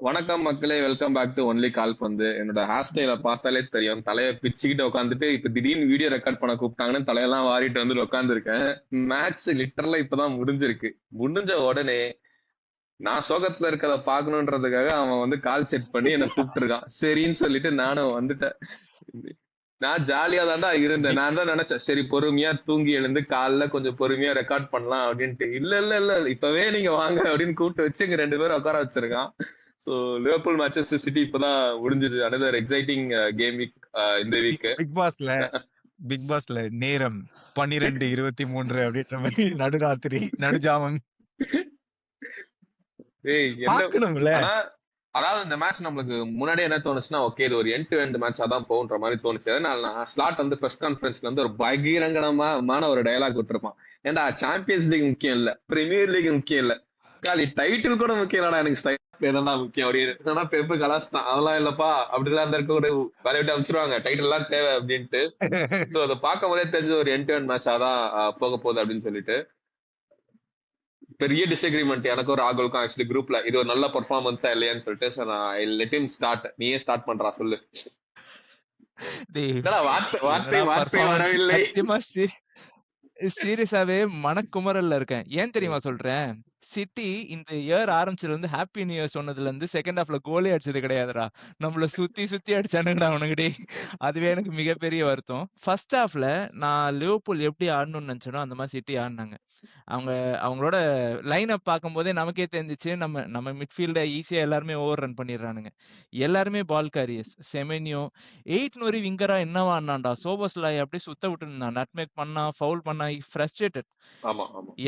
வணக்கம் மக்களே, welcome back to only கால் பந்து. என்னோட ஹேர் ஸ்டைல பார்த்தாலே தெரியும், தலையை பிச்சுக்கிட்டு உட்காந்துட்டு இப்ப திடீர்னு வீடியோ ரெக்கார்ட் பண்ண கூப்பிட்டாங்கன்னு தலையெல்லாம் வாரிட்டு வந்து உட்காந்துருக்கேன். மேட்ச் லிட்டரலா இப்பதான் முடிஞ்சிருக்கு. முடிஞ்ச உடனே நான் சோகத்துல இருக்கிறத பாக்கணுன்றதுக்காக அவன் வந்து கால் செட் பண்ணி என்னை கூப்பிட்டு இருக்கான். சரின்னு சொல்லிட்டு நானும் வந்துட்டேன். நான் ஜாலியா தான்டா இருந்தேன். நான் தான் நினைச்சேன், சரி பொறுமையா தூங்கி எழுந்து காலைல கொஞ்சம் பொறுமையா ரெக்கார்ட் பண்ணலாம் அப்படின்ட்டு. இல்ல இல்ல இல்ல இப்பவே நீங்க வாங்க அப்படின்னு கூப்பிட்டு வச்சு இங்க 2 பேரும் உட்கார வச்சிருக்கான். சோ லிவர்பூல் மேன்செஸ்டர் சிட்டி இப்பதான் முடிஞ்சது. அனதர் எக்ஸைட்டிங் கேம் வீக் இந்த வீக். பிக் பாஸ்ல நேரம் 12:23 அப்படின்ற மாதிரி நடுராத்திரி நடுஜாமம் பாக்கணும்ல. அதாவது இந்த மேட்ச் நம்மளுக்கு முன்னாடியே என்ன தோணுச்சுன்னா, ஓகே இது ஒரு எண்ட் டு எண்ட் மேட்சா தான் போகுன்ற மாதிரி தோணுச்சு. அதனால நான் ஸ்லாட் வந்து பிரஸ் கான்ஃபரன்ஸ்ல வந்து ஒரு பகிரங்கமான ஒரு டயலாக் விட்டுருப்பான். ஏன்டா சாம்பியன்ஸ் லீக் முக்கியம் இல்ல, பிரீமியர் லீக் முக்கியம் இல்ல, காலி டைட்டில் கூட முக்கியம் இல்லடா, எனக்கு ஸ்டைல் தான் முக்கியம் அப்படின்னு. பெப்பு கலாஸ்தான், அதெல்லாம் இல்லப்பா அப்படிலாம் இருக்க கூட வேலையை விட்டு அமைச்சிருவாங்க, டைட்டில் எல்லாம் தேவை அப்படின்ட்டு. சோ அதை பார்க்கும் போதே தெரிஞ்ச ஒரு எண்ட் டு எண்ட் மேட்சா தான் போக போகுது அப்படின்னு சொல்லிட்டு. பெரிய டிஸ்அக்ரிமெண்ட் எனக்கும் ராகுலுக்கும் ஆக்சுவலி குரூப்ல, இது ஒரு நல்ல பெர்ஃபார்மன்ஸா இல்லையான்னு சொல்லிட்டு நான் லெட் ஹிம் ஸ்டார்ட். நீயே ஸ்டார்ட் பண்றா சொல்லு. வார்த்தை வரவில்லை. சீரியஸாவே மனக்குமரல்ல இருக்கேன். ஏன் தெரியுமா சொல்றேன்? சிட்டி இந்த இயர் ஆரம்பிச்சதுல இருந்து ஹாப்பி நியூ இயர் சொன்னதுல இருந்து செகண்ட் ஹாஃப்ல கோலே அடிச்சது கிடையாதுடா. நம்மள சுத்தி சுத்தி அடிச்சானுங்கடா அவனுங்கடி. அதுவே எனக்கு மிகப்பெரிய வருத்தம். ஃபர்ஸ்ட் ஹாஃப்ல நான் லிவர்பூல் எப்படி ஆடணும்னு நினைச்சனோ அந்த மாதிரி சிட்டி ஆடினாங்க. அவங்களோட லைன் அப் பார்க்கும்போதே நமக்கே தெரிஞ்சிச்சு, நம்ம மிட்ஃபீல்ட ஈஸியா எல்லாருமே ஓவர் ரன் பண்ணிடுறானுங்க. எல்லாருமே பால் கேரியர்ஸ். செமென்யோ 8 விங்கரா என்னவா ஆனான்டா. சோபோஸ்லாய் அப்படியே சுத்த விட்டு இருந்தான். நட்மேக் பண்ணா, ஃபவுல் பண்ணா, ஃப்ரஸ்ட்ரேட்டட்.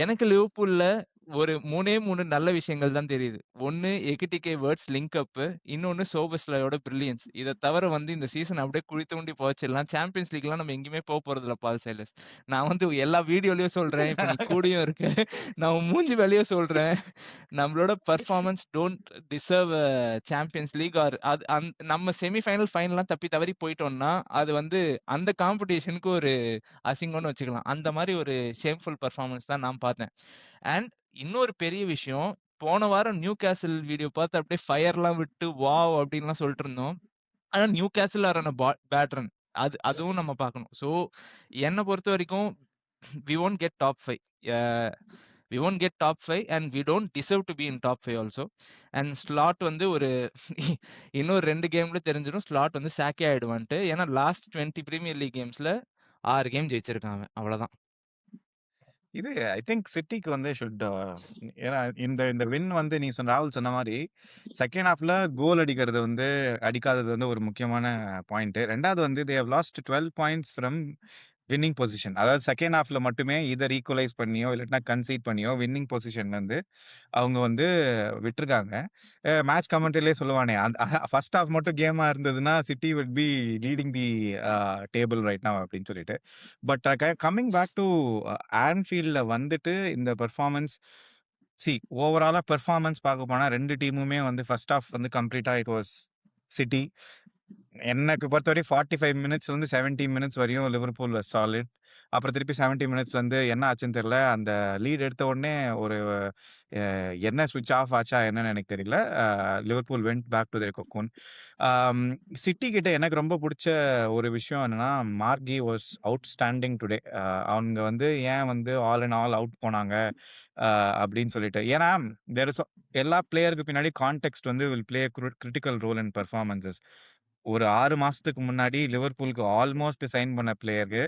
எனக்கு லிவர்பூல்ல ஒரு 3 நல்ல விஷயங்கள் தான் தெரியுது. ஒன்னு எகிடிகே வேர்ட்ஸ் லிங்க் அப், இன்னொன்னு சோபஸ்லாயோட பிரில்லியன்ஸ். இதை தவிர வந்து இந்த சீசன் அப்படியே குழி தோண்டி போச்சிடலாம். சாம்பியன்ஸ் லீக்லாம் நம்ம எங்கேயுமே போக போறது இல்ல பால் சைலஸ். நான் வந்து எல்லா வீடியோலயும் சொல்றேன், இப்ப நீ கூடயும் இருக்கு, நான் மூஞ்சி வெளியே சொல்றேன், நம்மளோட performance don't deserve champions league. Or நம்ம செமிஃபைனல் ஃபைனல்லாம் தப்பி தவறி போயிட்டோம்னா அது வந்து அந்த காம்படிஷனுக்கு ஒரு அசிங்கம்னு வச்சுக்கலாம். அந்த மாதிரி ஒரு ஷேம்ஃபுல் பர்ஃபார்மன்ஸ் தான் நான் பார்த்தேன். அண்ட் இன்னொரு பெரிய விஷயம், போன வாரம் நியூ கேசல் வீடியோ பார்த்து அப்படியே ஃபயர்லாம் விட்டு வாவ் அப்படின்லாம் சொல்லிட்டு இருந்தோம். ஆனா நியூ கேசல் ஆர் பேட்ரன் அதுவும் நம்ம பார்க்கணும். ஸோ என்னை பொறுத்த வரைக்கும் we won't get top 5. We won't get top 5 and we don't deserve to be in top 5 also. And slot வந்து ஒரு இன்னும் 2 கேம்ல தெரிஞ்சிடும் ஸ்லாட் வந்து சாக்கே ஆயிடுவான்ட்டு. ஏன்னா லாஸ்ட் 20 பிரீமியர் லீக் கேம்ஸ்ல 6 கேம் ஜெயிச்சிருக்காங்க, அவ்வளவுதான். இது ஐ திங்க் சிட்டிக்கு வந்து ஷுட் ஏன்னா இந்த வின் வந்து நீ ராகுல் சொன்ன மாதிரி செகண்ட் ஹாஃப்ல கோல் அடிக்கிறது வந்து அடிக்காதது வந்து ஒரு முக்கியமான பாயிண்ட். ரெண்டாவது வந்து they have lost 12 points from winning position. அதாவது செகண்ட் ஹாஃப்ல மட்டுமே இதர் ஈக்குவலைஸ் பண்ணியோ இல்லைன்னா கன்சீட் பண்ணியோ வின்னிங் பொசிஷன்ல இருந்து அவங்க வந்து விட்டுருக்காங்க. மேட்ச் கமெண்ட்ரிலே சொல்லுவானே, ஃபர்ஸ்ட் ஹாஃப் மட்டும் கேமா இருந்ததுன்னா city would be leading the table right now அப்படின்னு சொல்லிட்டு. பட் கம்மிங் பேக் டு ஆன்ஃபீல்ட்ல வந்துட்டு இந்த பெர்ஃபார்மன்ஸ் ஓவராலா பெர்ஃபார்மன்ஸ் பார்க்க போனா 2 டீமுமே வந்து ஃபர்ஸ்ட் ஹாஃப் வந்து கம்ப்ளீட்டா இட் வாஸ் சிட்டி. எனக்கு பொறுத்தவரை 45 மினிட்ஸ் வந்து 70 மினிட்ஸ் வரையும் லிவர்பூல் சாலிட். அப்புறம் திருப்பி 70 மினிட்ஸ்ல இருந்து என்ன ஆச்சுன்னு தெரியல, அந்த லீட் எடுத்த உடனே ஒரு என்ன ஸ்விட்ச் ஆஃப் ஆச்சா என்னன்னு எனக்கு தெரியல. Liverpool went back to their cocoon. City கிட்ட எனக்கு ரொம்ப பிடிச்ச ஒரு விஷயம் என்னன்னா, மார்கி வாஸ் அவுட் ஸ்டாண்டிங் டுடே. அவங்க வந்து ஏன் வந்து ஆல் அண்ட் ஆல் அவுட் போனாங்க அப்படின்னு சொல்லிட்டு. ஏன்னா எல்லா பிளேயருக்கு பின்னாடி கான்டெக்ஸ்ட் வந்து will play critical role in performances. ஒரு 6 மாசத்துக்கு முன்னாடி லிவர்பூலுக்கு ஆல்மோஸ்ட் சைன் பண்ண பிளேயருக்கு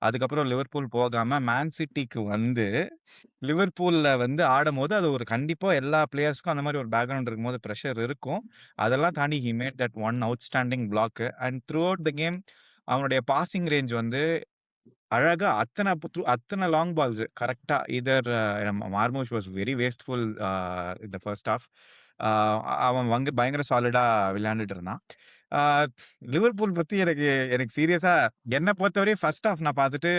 அதுக்கப்புறம் லிவர்பூல் போகாம மேன் சிட்டிக்கு வந்து லிவர்பூல்ல வந்து ஆடும்போது அது ஒரு கண்டிப்பா எல்லா பிளேயர்ஸ்க்கும் அந்த மாதிரி ஒரு பேக்ரவுண்ட் இருக்கும்போது ப்ரெஷர் இருக்கும். அதெல்லாம் தாண்டி he made that one outstanding block. And throughout the game அவனுடைய பாசிங் ரேஞ்ச் வந்து அழகா அத்தனை லாங் பால்ஸ் கரெக்டா. இதர் மார்மோஷ் வாஸ் வெரி வேஸ்ட்ஃபுல் இந்த ஃபர்ஸ்ட் ஹாஃப். அவன் வந்து பயங்கர சாலிடா விளையாண்டுட்டு இருந்தான். லிவர்பூல் பத்தி எனக்கு சீரியஸா என்னை பொறுத்தவரை ஃபர்ஸ்ட் ஹாஃப் நான் பார்த்துட்டு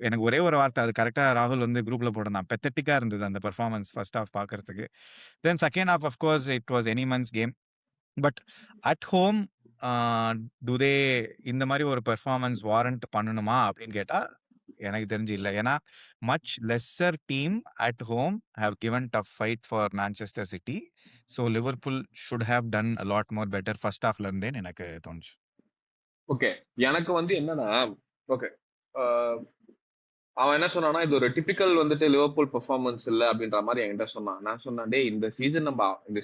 எனக்கு ஒரே ஒரு வார்த்தை, அது கரெக்டா ராகுல் வந்து குரூப்ல போட்டிருந்தான், பெத்தட்டிக்கா இருந்தது அந்த பெர்ஃபார்மன்ஸ் ஃபர்ஸ்ட் ஹாஃப் பார்க்கறதுக்கு. Then second half of course it was any man's game. But at home today இந்த மாதிரி ஒரு பெர்ஃபார்மன்ஸ் வாரண்ட் பண்ணணுமா அப்படின்னு கேட்டா எனக்கு தெரிஞ்சு இல்ல. ஏன்னா much lesser team at home have given tough fight for Manchester city. So Liverpool should have done a lot more better first ஹாஃப்ல இருந்தேன்னு எனக்கு தோணுச்சு. ஓகே, எனக்கு வந்து என்னன்னா, ஓகே, அவன் என்ன சொன்னான்னா இது ஒரு டிபிக்கல் வந்துட்டு லிவர்பூல் பெர்ஃபார்மன்ஸ் இல்ல அப்படின்ற மாதிரி என்கிட்ட சொன்னான். நான் சொன்னேன், டேய் இந்த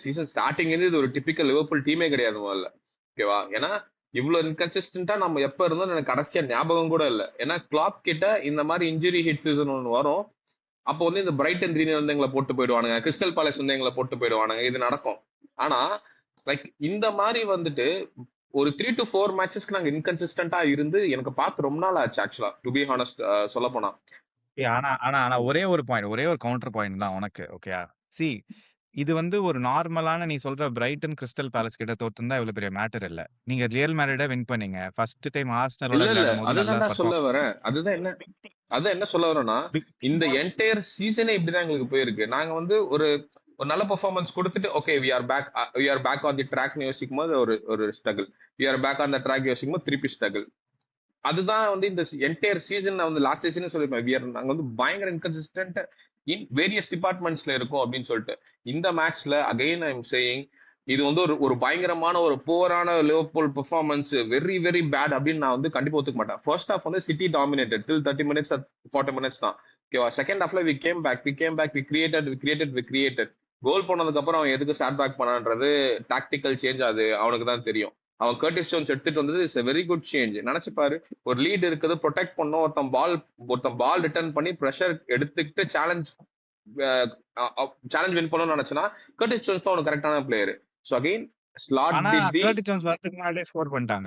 சீசன் ஸ்டார்டிங் இது ஒரு டிபிக்கல் லிவர்பூல் டீமே கிடையாது முதல்ல, ஓகேவா? ஏன்னா இவ்வளவு இன்கன்சிஸ்டன்டா நம்ம எப்ப இருந்தோம் எனக்கு கடைசியா ஞாபகம் கூட இல்ல. ஏன்னா கிளாப் கிட்ட இந்த மாதிரி இன்ஜுரி ஹிட் சீசன் ஒன்று வரும். அப்போ வந்து இந்த பிரைட்டன் த்ரீ வந்து எங்களை போட்டு போயிடுவானுங்க, கிறிஸ்டல் பேலஸ் வந்து எங்களை போட்டு போயிடுவானுங்க, இது நடக்கும். ஆனா லைக் இந்த மாதிரி வந்துட்டு ஒரு 3 to 4 மேட்சஸ்க்கு நாங்க இன்கன்சிஸ்டன்டா இருந்து எனக்கு பார்த்து ரொம்ப நாள் ஆச்சு ஆக்சுவலா, டு பி ஹானஸ்ட். சொல்ல போனா ஆனா ஆனா ஆனா ஒரே ஒரு கவுண்டர் பாயிண்ட் தான் உனக்கு. ஓகேயா, சி இது வந்து ஒரு நார்மலான நீ சொல்ற பிரைட்டன் கிறிஸ்டல் பேலஸ் கிட்ட தோத்துந்தா இவ்வளவு பெரிய மேட்டர் இல்ல. நீங்க ரியல் மேட்ரிட வின் பண்ணீங்க. ஃபர்ஸ்ட் டைம் ஆர்சனலோட இல்ல விளையாடும் போது நல்லா அதுதான் சொல்ல வரேன். அதான் என்ன சொல்ல வரேன்னா, இந்த என்டையர் சீசனே இப்படிதான் எங்களுக்கு போயிருக்கு. நாங்க வந்து ஒரு நல்ல பெர்ஃபார்மன்ஸ் கொடுத்துட்டு okay we are back on the ட்ராக்னு யோசிக்கும் போது ஒரு struggle, we are back on the track யோசிக்கும் போது திருப்பி ஸ்ட்ரகிள். அதுதான் வந்து இந்த என்டையர் சீசன் வந்து லாஸ்ட் சீசன் சொல்லிருப்பேன், நாங்க வந்து பயங்கர இன்கன்சிஸ்டன்ட் இன் வேரியஸ் டிபார்ட்மெண்ட்ஸ்ல இருக்கும் அப்படின்னு சொல்லிட்டு. இந்த மேட்ச்ல அகைன் ஐ எம் சேயிங் இது வந்து ஒரு பயங்கரமான ஒரு புவரான Liverpool performance, very very bad அப்படின்னு நான் வந்து கண்டிப்பா ஒத்துக்க மாட்டேன். ஃபர்ஸ்ட் ஹாஃப் வந்து city dominated till 30 minutes 40 minutes தான், ஓகேவா? செகண்ட் ஹாஃப்ல we came back, we created. Goal போனதுக்கு அப்புறம் அவன் எதுக்கு ஸ்டார்ட் பேக் பண்ணான்றது டாக்டிக்கல் சேஞ்ச், அது அவனுக்கு தான் தெரியும். அவன் கர்டிஸ் ஜோன்ஸ் எடுத்துட்டு வந்தது இட்ஸ் வெரி குட் சேஞ்ச். நினைச்சு பாரு, ஒரு லீட் இருக்குது, ப்ரொடெக்ட் பண்ணும், ஒருத்தன் பால் ரிட்டர்ன் பண்ணி ப்ரெஷர் எடுத்துக்கிட்டு சேலஞ்ச் வின் பண்ணணும்னு நினைச்சனா கர்டிஸ் ஜோன்ஸ் தான் அவனுக்கு கரெக்டான பிளேயர். ஸோ அகைன் ஸ்லாட்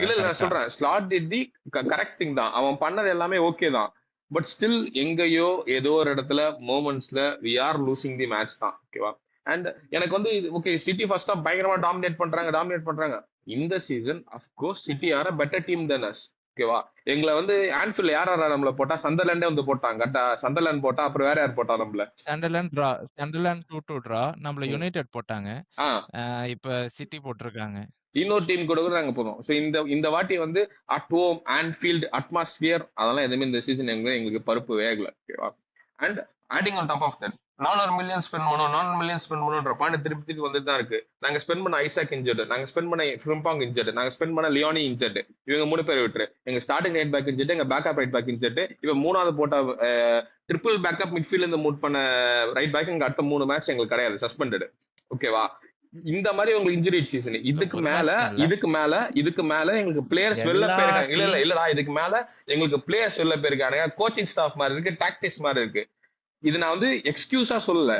இல்ல நான் சொல்றேன், slot did the correct thing தான், அவன் பண்ணது எல்லாமே ஓகே தான். பட் ஸ்டில் எங்கேயோ ஏதோ ஒரு இடத்துல மோமெண்ட்ஸ்ல we are losing the match தான், ஓகேவா? அண்ட் எனக்கு வந்து ஓகே சிட்டி ஃபர்ஸ்ட் ஆஃப் பயங்கரமா டாமினேட் பண்றாங்க. இந்த season of course City are better team than us, ஓகேவா? எங்களை வந்து ஆன்ஃபீல்ட் யார் நம்மள போட்டா, சந்தர்லாண்டே வந்து போட்டாங்க. கரெக்டா, சந்தர்லாண்ட் போட்டா அப்புறம் வேற யார் போட்டா நம்மள? சண்டர்லாண்ட் 2-2 டிரா, நம்மள யுனைடெட் போட்டாங்க. இப்ப சிட்டி போட்டிருக்காங்க. இன்னொரு டீம் கூட நாங்க போனோம். ஸோ இந்த வாட்டி வந்து அட் ஹோம் ஆன்ஃபீல்ட் அட்மாஸ்பியர் அதெல்லாம் எதுவுமே இந்த சீசன் எங்களுக்கு பருப்பு வேகல, ஓகேவா? And adding on top of that 400 million spend பண்ணணும்ன்ற பாயிண்ட் திருப்பி வந்துட்டு தான் இருக்கு. நாங்க ஸ்பெண்ட் பண்ண ஐசாக் இன்ஜர்டு, நாங்க ஸ்பெண்ட் பண்ண ஃப்ரிம்பாங் இன்ஜர்டு, நாங்க ஸ்பெண்ட் பண்ண லியோனி இன்ஜர்டு, இவங்க 3 பேர் விட்டுரு. எங்க ஸ்டார்டிங் ரைட் பேக் இன்ஜர்டு, எங்க பேக்கப் ரைட் பேக் இன்ஜர்டு, இவன் 3வது போட்ட ட்ரிபிள் பேக்கப் மிட்ஃபீல்ட் இருந்து மூட் பண்ண ரைட் பேக் எங்க அடுத்த 3 மேட்ச் எங்களுக்கு கிடையாது, சஸ்பெண்டட், ஓகேவா? இந்த மாதிரி உங்களுக்கு இன்ஜுரி சீசன். இதுக்கு மேல எங்களுக்கு பிளேயர்ஸ் வெளில போயிருக்காங்க. இல்லடா இதுக்கு மேல எங்களுக்கு பிளேயர்ஸ் வெளில போயிருக்காங்க, கோச்சிங் ஸ்டாஃப் மாதிரி இருக்கு, டாக்டிக்ஸ் மாதிரி இருக்கு. இது நான் வந்து எக்ஸ்கியூஸா சொல்லல,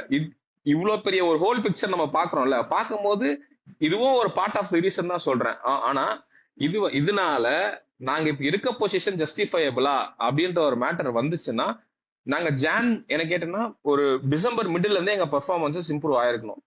இவ்வளவு பெரிய ஒரு ஹோல் பிக்சர் நம்ம பாக்குறோம்ல, பார்க்கும்போது இதுவும் ஒரு பார்ட் ஆஃப் தி ரீசன் தான் சொல்றேன். ஆனா இதனால நாங்க இப்ப இருக்க பொசிஷன் ஜஸ்டிஃபையபிளா அப்படின்ற ஒரு மேட்டர் வந்துச்சுன்னா, நாங்க என்ன கேட்டோம்னா ஒரு டிசம்பர் மிடில் இருந்தே எங்க பெர்ஃபார்மன்ஸஸ் இம்ப்ரூவ் ஆயிருக்கணும்,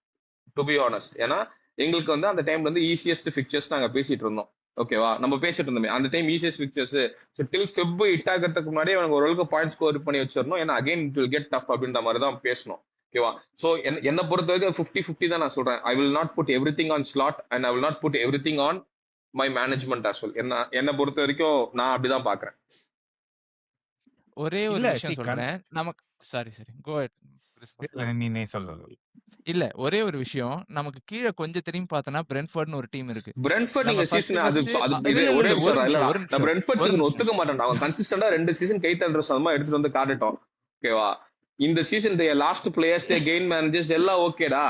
டு பி ஆனஸ்ட். ஏன்னா எங்களுக்கு வந்து அந்த டைம்ல வந்து ஈஸியஸ்ட் பிக்சர்ஸ் நாங்க பேசிட்டு இருந்தோம், ஓகேவா? நம்ம பேசிட்டு இருந்தோமே அந்த time easiest pictures. So till Feb hit ஆகிறதுக்கு முன்னாடியே அவங்க ஓரளவுக்கு பாயிண்ட் ஸ்கோர் பண்ணி வச்சிடணும், ஏன்னா again it will get tough அப்படின்ற மாதிரி தான் பேசணும், ஓகேவா? ஸோ என்ன பொறுத்த வரைக்கும் 50-50 தான் நான் சொல்றேன். I will not put everything on Slot and I will not put everything on my management as well. என்ன பொறுத்த வரைக்கும் நான் அப்படிதான் பாக்குறேன். ஒரே ஒரு விஷயம் சொல்றேன் நமக்கு. சாரி கோ இல்ல, ஒரே ஒரு விஷயம், நமக்கு கீழே கொஞ்சம் திரும்பி பார்த்தனா பிரென்ட்ஃபோர்ட்னு ஒரு டீம் இருக்கு. பிரென்ட்ஃபோர்ட் இந்த சீசன் ஒரே விஷயம் இல்ல, நான் பிரென்ட்ஃபோர்ட் சீசன் ஒத்துக்க மாட்டேன். அவங்க கன்சிஸ்டன்டா 2 சீசன் கை தள்ளுற சதமா எடுத்துட்டு வந்து காட்டட்டும், ஓகேவா? இந்த season last players gain managers எல்லாம் ஓகேடா.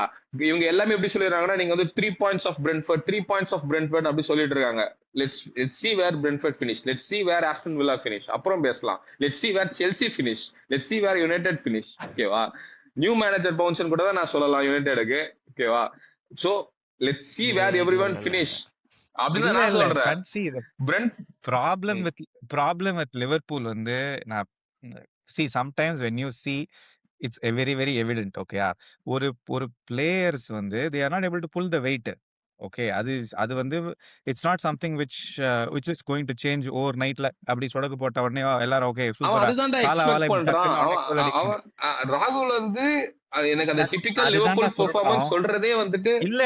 இவங்க எல்லாமே எப்படி சொல்லிடுறாங்கன்னா, நீங்க வந்து 3 points ஆஃப் பிரென்ட்ஃபோர்ட் அப்படி சொல்லிட்டு இருக்காங்க. Let's see where Brentford finish. Let's see where Aston Villa finish. அப்புறம் பேசலாம். Let's see where Chelsea finish. Let's see where United finish. ஓகேவா? நியூ மேனேஜர் பவுன்ஸ் கூட தான் நான் சொல்லலாம் யுனைடெடுக்கு, ஓகேவா? So let's see where everyone finish அப்படிதான் நான் சொல்றேன். ப்ராப்ளம் வித் லிவர்பூல் வந்து நான் see sometimes when you see it's a very very evident, okay? ஒரு players வந்து they are not able to pull the weight, okay? அது வந்து it's not something which is going to change overnight. அப்படி சொடக்கு போட்ட உடனே எல்லாரும் ஓகே சூப்பரா சாலாவால ராகுல் வந்து எனக்கு அந்த டிபிக்கல் லிவர்பூல் பெர்ஃபார்மன்ஸ் சொல்றதே வந்துட்டு இல்ல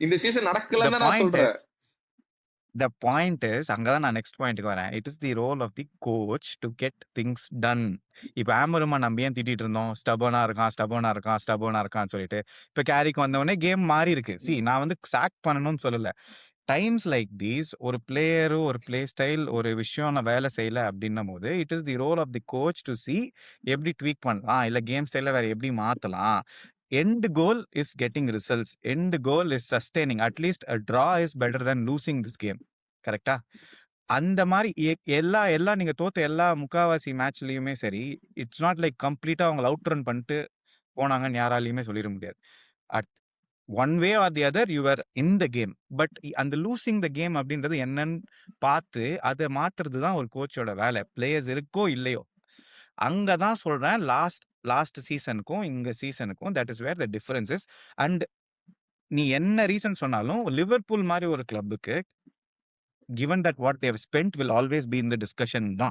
இந்த சீசன் நடக்கலன்னு நான் சொல்றேன். த பாயிண்ட் இஸ் அங்க தான் நான் நெக்ஸ்ட் பாயிண்ட்க்கு வரேன். It is the role of the coach to get things done. இப்ப ஆமருமா நம்ம ஏன் திட்டிட்டு இருந்தோம்? ஸ்டபர்னா இருக்கான், ஸ்டபர்னா இருக்கான், ஸ்டபர்னா இருக்கான்னு சொல்லிட்டு. இப்ப கேரிக்கு வந்தவொடனே கேம் மாறி இருக்கு. நான் வந்து சாக் பண்ணணும்னு சொல்லல. டைம்ஸ் லைக் தீஸ் ஒரு பிளேயரு, ஒரு பிளே ஸ்டைல், ஒரு விஷயம் நான் வேலை செய்யல அப்படின்னும் போது, it is the role of the coach to see எப்படி ட்வீக் பண்ணலாம், இல்ல கேம் ஸ்டைல வேற எப்படி மாத்தலாம். End goal is getting results. End goal is sustaining. At least a draw is better than losing this game. கரெக்டா? அந்த மாரி எல்லா எல்லா நீங்க தோத்த எல்லா முக்காவாசி மேட்ச்லயுமே சரி, இட்ஸ் நாட் லைக் கம்ப்ளீட்டா அவங்கள அவுட் ரன் பண்ணிட்டு போனாங்கன்னு யாராலயுமே சொல்லிட முடியாது. At one way or the other you are in the game. But அந்த லூசிங் த கேம் அப்படின்றது என்னன்னு பார்த்து அதை மாத்துறது தான் ஒரு கோச்சோட வேலை. பிளேயர்ஸ் இருக்கோ இல்லையோ, அங்கதான் சொல்றேன். லாஸ்ட் சீசனுக்கும் இந்த சீசனுக்கும் that is where the difference is. And நீ என்ன ரீசன் சொன்னாலும் லிவர்பூல் மாதிரி ஒரு கிளப்புக்கு given that what they have spent will always be in the discussion da.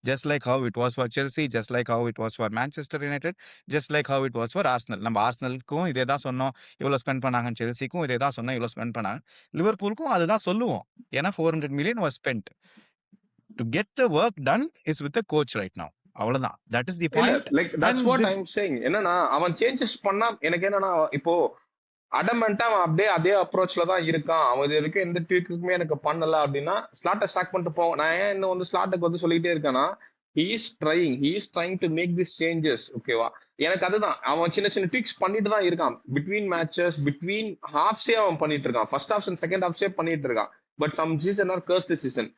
Just like how it was for Chelsea, just like how it was for Manchester United, just like how it was for Arsenal. நம்ம ஆர்சனலுக்கும் இதே தான் சொன்னோம், இவ்வளோ spend பண்ணாங்க. செல்சிக்கும் இதே தான் சொன்னோம், இவ்வளோ ஸ்பெண்ட் பண்ணாங்க. லிவர்பூலுக்கும் அதுதான் சொல்லுவோம். ஏன்னா 400 million was spent. To get the work done is with the coach right now. அவ்வளவுதான். That is the point. Like that's And what this I am saying. என்னன்னா அவன் சேஞ்சஸ் பண்ணா எனக்கு என்னன்னா இப்போ அடமெண்டா அவன் அப்படியே அதே அப்ரோச்ல தான் இருக்கான். அவன் இது வரைக்கும் எந்த ட்வீக்குமே எனக்கு பண்ணல அப்படின்னா ஸ்லாட்டை ஸ்டாக் பண்ணிட்டு போவோம். நான் ஏன் இன்னும் வந்து ஸ்லாட்டுக்கு வந்து சொல்லிட்டே இருக்கேன்னா, he is trying to make this changes. ஓகேவா? எனக்கு அதுதான் அவன் சின்ன சின்ன ட்வீக்ஸ் பண்ணிட்டு தான் இருக்கான். பிட்வீன் மேட்சஸ், பிட்வீன் ஹாஃப்ஸே அவன் பண்ணிட்டு இருக்கான். ஃபர்ஸ்ட் ஹாஃப் அண்ட் செகண்ட் ஹாஃப்ஸே பண்ணிட்டு இருக்கான். But some season or cursed season.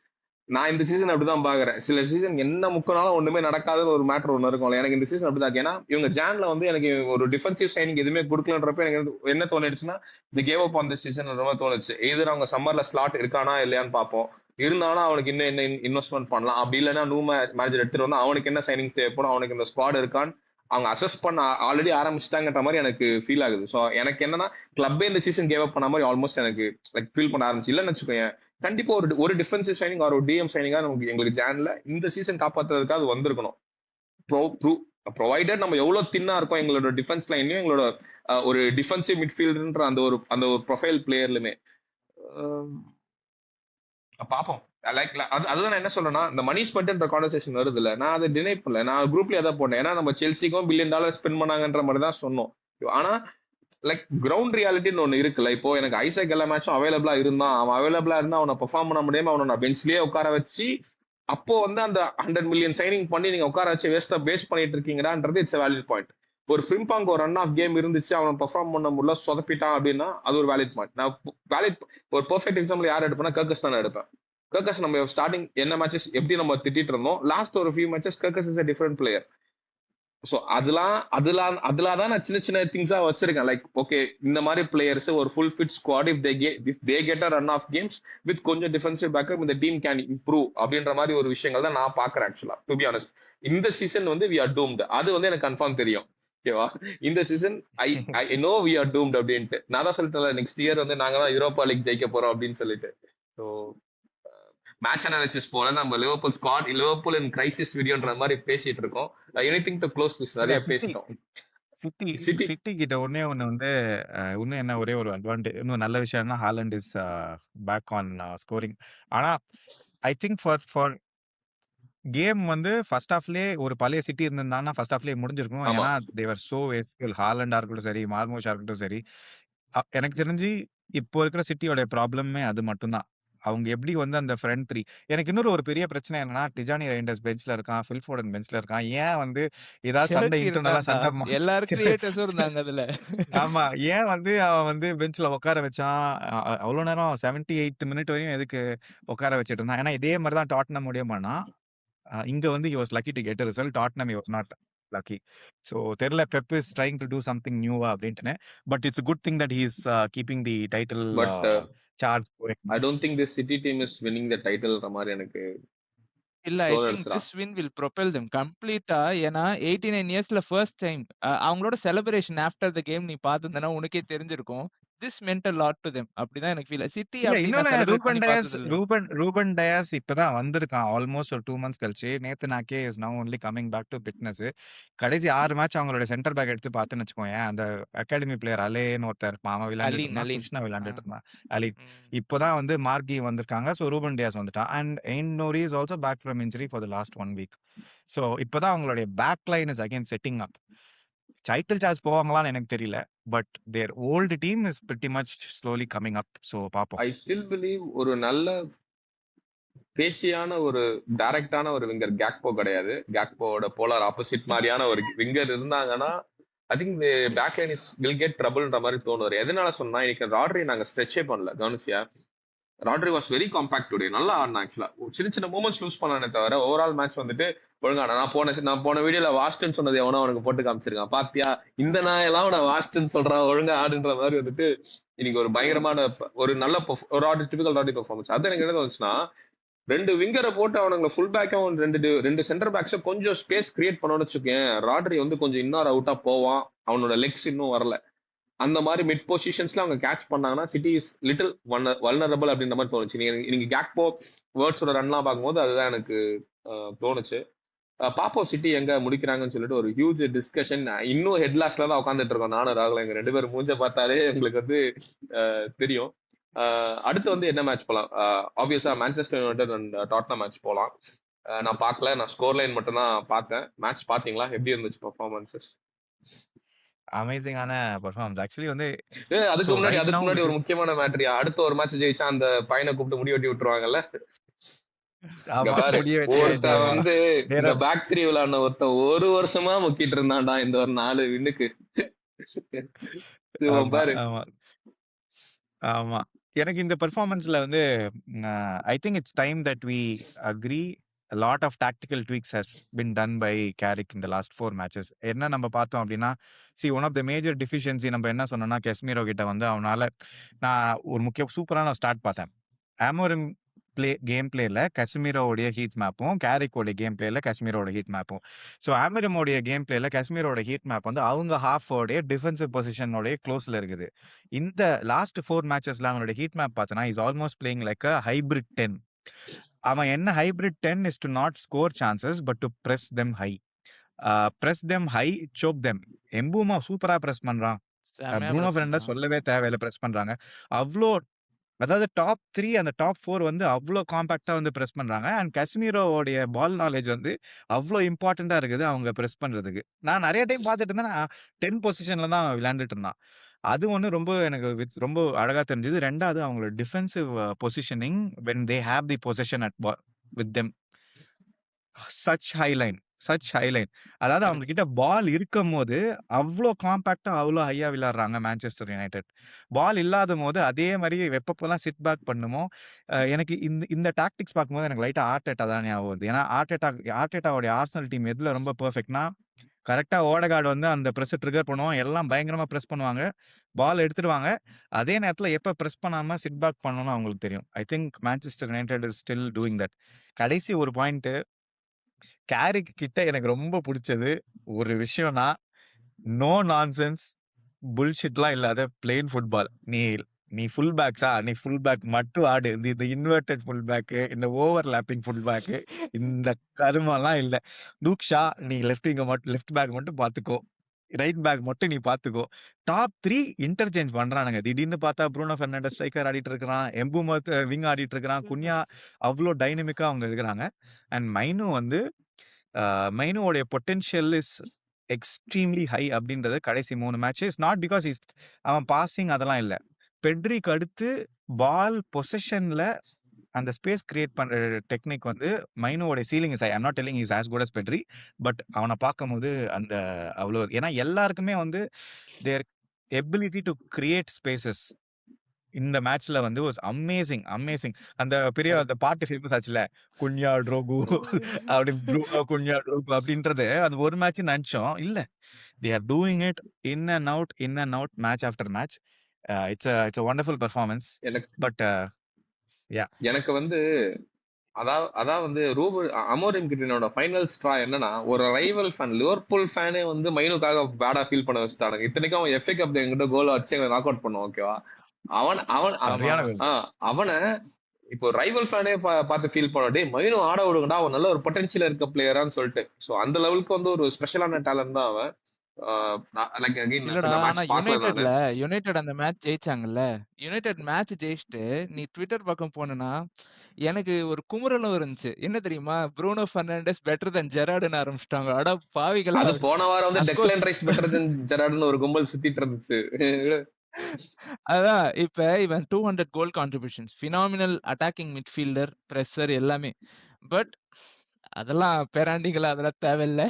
நான் இந்த சீசன் அப்படிதான் பாக்குறேன். சில சீசன் என்ன முக்கினாலும் ஒண்ணுமே நடக்காதுன்னு ஒரு மேட்டர் ஒண்ணு இருக்கும். எனக்கு இந்த சீசன் அப்படிதான். ஏன்னா இவங்க ஜான்ல வந்து எனக்கு ஒரு டிஃபென்சிவ் சைனிங் எதுவுமே கொடுக்கலன்றப்ப எனக்கு என்ன தோணிடுச்சுன்னா, இது gave up on the season ரொம்ப தோணுச்சு. எதிர அவங்க சம்மர்ல ஸ்லாட் இருக்கானா இல்லையான்னு பார்ப்போம். இருந்தாலும் அவனுக்கு இன்னும் என்ன இன்வெஸ்ட்மெண்ட் பண்ணலாம். அப்படி இல்லைன்னா நியூ மேனேஜர் எடுத்துட்டு வந்தா அவனுக்கு என்ன சைனிங்ஸ் தேவைப்படும், அவனுக்கு இந்த ஸ்குவாட் இருக்கான்னு அவங்க அசஸ் பண்ண ஆல்ரெடி ஆரம்பிச்சுட்டாங்கன்ற மாதிரி எனக்கு ஃபீல் ஆகுது. ஸோ எனக்கு என்னன்னா கிளப்பே இந்த சீசன் கேவ் அப் பண்ண மாதிரி ஆல்மோஸ்ட் எனக்கு லைக் ஃபீல் பண்ண ஆரம்பிச்சு. இல்லைன்னு வச்சுக்கோங்க, கண்டிப்பா ஒரு டிஃபென்சிவ் சைனிங் ஒரு டிஎம் சைனிங்கா நமக்கு எங்களுக்கு ஜான்ல இந்த சீசன் காப்பாத்துறதுக்கு அது வந்திருக்கணும். ப்ரொவைடட் நம்ம எவ்வளவு தின்னா இருக்கோம் எங்களோட டிஃபென்ஸ் லைன்லயும் எங்களோட ஒரு டிஃபென்சிவ் மிட்ஃபீல்டுன்ற அந்த ஒரு ப்ரொஃபைல் பிளேயர்லுமே பாப்போம். லைக் அதுதான் நான் என்ன சொல்றேன்னா, இந்த மணி ஸ்பெண்ட்ன்ற கான்வர்சேஷன் வருது இல்ல, நான் அதை டினை பண்ணல. நான் குரூப்ல எதை போட்டேன், ஏன்னா நம்ம செல்சிக்கும் $1 billion ஸ்பெண்ட் பண்ணாங்கன்ற மாதிரி தான் சொன்னோம். ஆனா லைக் கிரவுண்ட் ரியாலிட்டின்னு ஒண்ணு இருக்குல்ல. இப்போ எனக்கு ஐசக் எல்லா மேட்சும் அவைலபிளா இருந்தான். அவன் அவைலபிளா இருந்தா அவனை பெர்ஃபார்ம் பண்ண முடியாம அவனை நான் பெஞ்ச்லயே உட்கார வச்சு, அப்போ வந்து அந்த 100 million சைனிங் பண்ணி நீங்க உட்கார வச்சு வேஸ்ட் பண்ணிட்டு இருக்கீங்கடான்றது இட்ஸ் வேலிட் பாயிண்ட். ஒரு ஃப்ரிம்பாங் ஒரு ரன் ஆஃப் கேம் இருந்துச்சு, அவன் பெர்ஃபார்ம் பண்ண முடியல, சொதப்பிட்டான் அப்படின்னா அது ஒரு வேலிட் பாயிண்ட். நான் ஒரு பெர்ஃபெக்ட் எக்ஸாம்பிள் யார் எடுப்பேன்னா கர்கஸ் தான் எடுப்பேன். கர்கஸ் நம்ம ஸ்டார்டிங் என்ன மேட்சஸ் எப்படி நம்ம திட்டிட்டு இருந்தோம், லாஸ்ட் ஒரு few matches Kerkez is a different player. So அதுலதான் நான் சின்ன சின்ன திங்ஸா வச்சிருக்கேன். லைக் ஓகே, இந்த மாதிரி பிளேயர்ஸ் ஒரு full fit squad if they get a run of games with கொஞ்சம் டிஃபென்சிவ் பேக்கப் இந்த டீம் கேன் இம்ப்ரூவ் அப்படின்ற மாதிரி ஒரு விஷயங்கள் தான் நான் பாக்குறேன். ஆக்சுவலா டு பி ஆனஸ்ட், இந்த சீசன் வந்து வி ஆர் டூம்டு. அது வந்து எனக்கு கன்ஃபார்ம் தெரியும். ஓகேவா? இந்த season I know we are doomed அப்படின்ட்டு. நான் தான் சொல்லிட்டேன் நெக்ஸ்ட் இயர் வந்து நாங்க தான் யூரோப்பா லீக் ஜெயிக்க போறோம் அப்படின்னு சொல்லிட்டு. ஸோ மேட்ச் அனாலிசிஸ் போல நம்ம லிவர்பூல் இன் கிரைசிஸ் வீடியோன்ற மாதிரி பேசிட்டு இருக்கோம். எனிதிங் டு க்ளோஸ் திஸ், நிறைய பேசிட்டோம். சிட்டி கிட்ட ஒண்ணு வந்து இன்னும் என்ன ஒரே ஒரு அட்வான்டேஜ், இன்னும் நல்ல விஷயம்னா Haaland is back on scoring. ஆனா ஐ திங்க் ஃபார் கேம் வந்து ஃபர்ஸ்ட் ஹாஃப்லயே ஒரு பழைய சிட்டி இருந்திருந்தாங்கன்னா ஃபர்ஸ்ட் ஹாஃப்லயே முடிஞ்சிருக்கும். ஆமா. ஏன்னா தேவர் சோ வேஸ்ட்ஃபுல். ஹாலண்டா இருக்கட்டும் சரி, மார்மோஷா இருக்கட்டும் சரி, எனக்கு தெரிஞ்சு இப்போ இருக்கிற சிட்டியோட ப்ராப்ளமே அது மட்டும்தான். அவங்க எப்படி வந்து அந்த ஃப்ரண்ட் த்ரீ. எனக்கு இன்னொரு ஒரு பெரிய பிரச்சனை என்னன்னா, டிஜானி ரெய்ண்டர்ஸ் பெஞ்ச்ல இருக்கான், ஃபில் ஃபோடன் பெஞ்ச்ல இருக்கான். ஏன் வந்து ஏதாவது சண்டை செலக்கி இன்டர்னலா இருந்தான்டா. சண்டை எல்லாரும் கிரியேட்டர்ஸும் இருந்தாங்க அதுல. ஆமா, ஏன் வந்து அவன் வந்து பெஞ்ச்ல உட்கார வச்சான்? அவ்வளவு நேரம் 78 மினிட் வரையும் எதுக்கு உட்கார வச்சுட்டு இருந்தான்? ஏன்னா இதே மாதிரி தான் டாட்னம் முடியும் பண்ணான். இங்க வந்து he was lucky to get a result. Tottenham he was not lucky. So தெரியல, Pep is trying to do something new அப்படின்ட்டுன்னு. But it's a good thing that he is keeping the title But charge going. I don't think this City team is winning the title மாதிரி எனக்கு இல்ல, I think தோணுதுடா. This win will propel them கம்ப்ளீட்டா. ஏன்னா 89 இயர்ஸ்ல first time அவங்களோட celebration after the game நீ பார்த்திருந்தனா உனக்கே தெரிஞ்சிருக்கும். This meant a lot to them. அப்படிதான் எனக்கு ஃபீல். சிட்டி இல்ல அப்படி நான் இன்னொன்னு செலிப்ரேட் பண்ணி பார்த்தது இல்ல. ரூபன் டயாஸ் இப்பதான் வந்திருக்கான். ஆல்மோஸ்ட் ஒரு 2 மந்த்ஸ் கழிச்சு. நேத்து நாக்கே is now only coming back to fitness. கடைசி 6 மேட்ச் அவங்களோட சென்டர் பேக் எடுத்து பார்த்தேன்னு வச்சுக்கோயேன். அந்த அகாடமி பிளேயர் அலேன்னு ஒருத்தர் இருப்பான். அவன் விளையாண்டுட்டு அலின் இருந்தான். அலின். கிருஷ்ணா ஆ. விளையாண்டுட்டு இருந்தான். அலின். ம். இப்போதான் வந்து மார்கி வந்திருக்காங்க. ஸோ ரூபன் டியாஸ் வந்துட்டான். And Ait Nouri is also back from injury for the last 1 week. So இப்போதான் அவங்களுடைய back line is again setting up. Title charge போவாங்களான்னு எனக்கு தெரியல. But their old team is pretty much slowly coming up. So பார்ப்போம். I still believe ஒரு நல்ல பேசியான ஒரு டைரக்டான ஒரு விங்கர் கேக்போ கிடையாது. கேக்போவோட போலார் ஆப்போசிட் மாதிரியான ஒரு விங்கர் இருந்தாங்கன்னா I think back line is will get ட்ரபிள்ன்ற மாதிரி தோணுது. எதனால சொன்னா இன்னைக்கு ராட்ரி நாங்க ஸ்ட்ரெச்சே பண்ணல. கவனிச்சியா? Rodri was very compact today. நல்லா ஆடினா ஆக்சுவலா. சின்ன சின்ன மூமெண்ட்ஸ் லூஸ் பண்ணானே தவிர ஓவரால் மேட்ச் வந்துட்டு ஒழுங்கான. நான் போன வீடியோல வாஸ்ட்ன்னு சொன்னது எவனோ அவனுக்கு போட்டு காமிச்சிருக்கான். பாத்தியா இந்த நாயெல்லாம் நான் வாஸ்ட்ன்னு சொல்றான் ஒழுங்கா ஆடுன்ற மாதிரி வந்துட்டு இன்னைக்கு ஒரு பயங்கரமான ஒரு நல்ல ஒரு டிபிக்கல் ராட்ரி பெர்ஃபார்மன்ஸ். அது எனக்கு என்ன தோணுச்சுன்னா 2 விங்கரை போட்டு அவனுங்களை ஃபுல் பேக்கும் 2 சென்டர் பேக்ஸை கொஞ்சம் ஸ்பேஸ் கிரியேட் பண்ணோன்னு வச்சுக்கேன். ராட்ரி வந்து கொஞ்சம் இன்னொரு அவுட்டா போவான். அவனோட லெக்ஸ் இன்னும் வரல. அந்த மாதிரி மிட் பொசிஷன்ஸ்ல அவங்க கேட்ச் பண்ணாங்கன்னா சிட்டி இஸ் லிட்டில் வல்னரபிள் அப்படின்ற மாதிரி தோணுச்சு. நீங்க கேக்போ வேர்ட்ஸோட ரன்லாம் பார்க்கும்போது அதுதான் எனக்கு தோணுச்சு. பாப்போம் சிட்டி எங்க முடிக்கிறாங்கன்னு சொல்லிட்டு ஒரு ஹியூஜ் டிஸ்கஷன். இன்னும் ஹெட்லாஸ்ல தான் உட்காந்துட்டு இருக்கோம் நானும் ராகுல். எங்க 2 பேரும் மூஞ்ச பார்த்தாலே உங்களுக்கு வந்து தெரியும். அடுத்து வந்து என்ன மேட்ச் போலாம்? ஆப்வியஸா Manchester United and Tottenham match போலாம். நான் பார்க்கல. நான் ஸ்கோர் லைன் மட்டும் தான் பார்த்தேன். மேட்ச் பாத்தீங்களா? எப்படி இருந்துச்சு பெர்ஃபார்மன்ஸஸ்? அமேசிங்கான பெர்ஃபார்மன்ஸ். ஆக்சுவலி வந்து அதுக்கு ஸோ முன்னாடி ரைட் நவ் ஒரு இட் இஸ் முக்கியமான மேட்ரியா. அடுத்த ஒரு மேட்ச் ஜெயிச்சா அந்த பையனை கூப்பிட்டு முடி வெட்டி விட்டுருவாங்கல்ல. இங்க ஆமா பாரு, முடிய வெட்டி ஒருத்தன் வந்து இந்த நேரம் பேக் த்ரீ விளையாடின ஒருத்தன் 1 வருஷமா முக்கிட்டு இருந்தான்டா இந்த ஒரு 4 வின்னுக்கு. இவன் ஆமா பாரு. ஆமா ஆமா. எனக்கு இந்த பெர்ஃபார்மன்ஸ்ல வந்து I think it's time that we agree a lot of tactical tweaks has been done by Carrick in the last 4 matches. என்ன நம்ம பார்த்தோம் அப்படின்னா, one of the major deficiency நம்ம என்ன சொன்னோம்னா, கெஸ்மீரோ கிட்ட வந்து அவனால நான் ஒரு சூப்பரான ஸ்டார்ட் பார்த்தேன். ஆமோரிம் கேம் பிளேல கெஸ்மீரோடைய ஹீட் மேப்பும், கேரிக்கோடைய கேம் பிளேல கெஸ்மீரோட ஹீட் மேப்பும். ஸோ ஆமரிமோடைய கேம் பிளேல கெஸ்மீரோட ஹீட் மேப் வந்து அவங்க ஹாஃபோடைய டிஃபென்சிவ் பொசிஷனோடைய க்ளோஸ்ல இருக்குது. இந்த லாஸ்ட் 4 மேட்சஸ்ல அவனோட ஹீட் மேப் பார்த்தோன்னா is almost playing like a hybrid 10. அவன் என்ன hybrid 10 is to not score chances but to press them high. Press them high, choke them. Mbeumo சூப்பரா பிரஸ் பண்றான். ப்ரூனோ ஃபெர்னாண்டஸ் சொல்லவே தேவையில்ல, பிரஸ் பண்றாங்க. அவ்வளோ, அதாவது டாப் 3 அந்த டாப் 4 வந்து அவ்வளோ காம்பாக்டா வந்து பிரஸ் பண்றாங்க. அண்ட் கெஸ்மீரோடைய பால் நாலேஜ் வந்து அவ்வளோ இம்பார்ட்டண்டா இருக்குது அவங்க பிரஸ் பண்றதுக்கு. நான் நிறைய டைம் பார்த்துட்டு இருந்தேன். 10 பொசிஷன்ல தான் விளையாண்டுட்டு இருந்தான். அது ஒன்று ரொம்ப எனக்கு ரொம்ப அழகா தெரிஞ்சது. 2வது அவங்களோட defensive positioning when they have the position at with them. Such high line. அதாவது அவங்க கிட்ட பால் இருக்கும் போது அவ்வளோ காம்பாக்டா அவ்வளோ ஹையா விளையாடுறாங்க மேன்செஸ்டர் யுனைடெட். பால் இல்லாத போது அதே மாதிரி எப்பப்பெல்லாம் சிட் பேக் பண்ணுமோ, எனக்கு இந்த டாக்டிக்ஸ் பார்க்கும்போது எனக்கு லைட்டா ஆர்டெட்டா தான் ஞாபகம் வருது. ஏன்னா ஆர்டெட்டாவுடைய ஆர்சனல் டீம் எதுல ரொம்ப பெர்ஃபெக்ட்னா, கரெக்டா ஓடகார்டு வந்து அந்த ப்ரெஸ் ட்ரிகர் பண்ணுவான். எல்லாம் பயங்கரமா ப்ரெஸ் பண்ணுவாங்க. பால் எடுத்துடுவாங்க. அதே நேரத்துல எப்ப ப்ரெஸ் பண்ணாம சிட் பேக் பண்ணணும்னு அவங்களுக்கு தெரியும். I think Manchester United is still doing that. கடைசி ஒரு பாயிண்ட், கேரிக் கிட்ட எனக்கு ரொம்ப பிடிச்சது ஒரு விஷயம்னா, நோ நான்சென்ஸ் புல்ஷிட்லாம் இல்லாத பிளெயின் ஃபுட்பால். நீ ஃபுல் பேக்ஸா, நீ ஃபுல் பேக் மட்டும் ஆடு. இந்த இன்வெர்டட் ஃபுல் பேக்கு, இந்த ஓவர்லாப்பிங் ஃபுல் பேக்கு, இந்த கருமெல்லாம் இல்ல. லூக்ஷா நீ லெஃப்ட் பேக் மட்டும் பார்த்துக்கோ. ரைட் பேக் மட்டும் நீ பார்த்துக்கோ. டாப் 3 இன்டர்சேஞ்ச் பண்றானுங்க. திடீர்னு பார்த்தா ப்ரூனோ ஃபெர்னாண்டஸ் ஸ்ட்ரைக்கர் ஆடிட்டு இருக்கிறான். எம்பூமா விங் ஆடிட்டு இருக்கிறான். குன்யா அவ்வளோ டைனமிக்கா அவங்க இருக்கிறாங்க. அண்ட் மைனோடைய பொட்டென்ஷியல் இஸ் எக்ஸ்ட்ரீம்லி ஹை அப்படின்றது கடைசி 3 மேட்ச். இஸ் நாட் பிகாஸ் அவன் பாசிங் அதெல்லாம் இல்ல. பெட்ரிக்கு அடுத்து பால் பொசிஷன்ல அந்த ஸ்பேஸ் கிரியேட் பண்ற டெக்னிக் வந்து மைனோவோட ceiling is I am not telling is as good as Pedri. But அவனை பார்க்கும்போது அந்த அவ்வளோ, ஏன்னா எல்லாருக்குமே வந்து their ability to create spaces இந்த மேட்ச்ல வந்து வாஸ் அமேசிங். அந்த பெரிய அந்த பாட்டு ஃபேமஸ் ஆச்சுல, குன்யா ட்ரோகு அப்படி ப்ரூனோ குன்யா ட்ரோகு அப்படின்றது அந்த ஒரு மேட்ச் நினைச்சோம். இல்ல, they are doing it in and out match after match. It's a wonderful performance. எனக்கு But yeah, எனக்கு வந்து அதான் வந்து அமோரிம் கிட்ட என்னோட ஃபைனல் ஸ்ட்ரா என்னன்னா, ஒரு ரைவல் ஃபேன் லிவர்பூல் ஃபேனே வந்து மைனுக்காக பேடா ஃபீல் பண்ண வச்சுட்டானுங்க. இத்தனைக்கும் அவன் FA கப்ல எங்கிட்ட கோல் அடிச்சு எங்களை நாக் அவுட் பண்ணுவான். ஓகேவா? அவன் அவன் ஆமா சரியான ஆமா கோல். அவனை இப்போ ரைவல் ஃபேனே பார்த்து ஃபீல் பண்ண, டேய் மைனு ஆட விடுங்கடா, அவன் நல்ல ஒரு பொட்டன்ஷியல் இருக்க பிளேயரான்னு சொல்லிட்டு. ஸோ அந்த லெவலுக்கு வந்து ஒரு ஸ்பெஷலான டேலண்ட் தான் அவன். லைக் அகைன் இல்லடா சில ஆனா மேட்ச் பார்க்கல நானு. யுனைடெட் அந்த மேட்ச் ஜெயிச்சாங்கல்ல. யுனைடெட் மேட்ச் ஜெயிச்சுட்டு நீ ட்விட்டர் பக்கம் போனேன்னா எனக்கு ஒரு குமுறலும் இருந்துச்சு. என்ன தெரியுமா? ப்ரூனோ ஃபெர்னாண்டஸ் பெட்டர் தென் ஜெரார்டுன்னு ஆரம்பிச்சிட்டாங்க. அட பாவிகளா! அது போன வாரம் வந்து of course Declan Rice better than ஜெரார்டுன்னு ஒரு கும்பல் சுத்திட்டு இருந்துச்சு. அதான் இப்ப இவன் 200 goal contributions, phenomenal attacking midfielder, pressure எல்லாமே. பட் அதெல்லாம் பேராண்டிங்களா, அதெல்லாம் தேவையில்ல.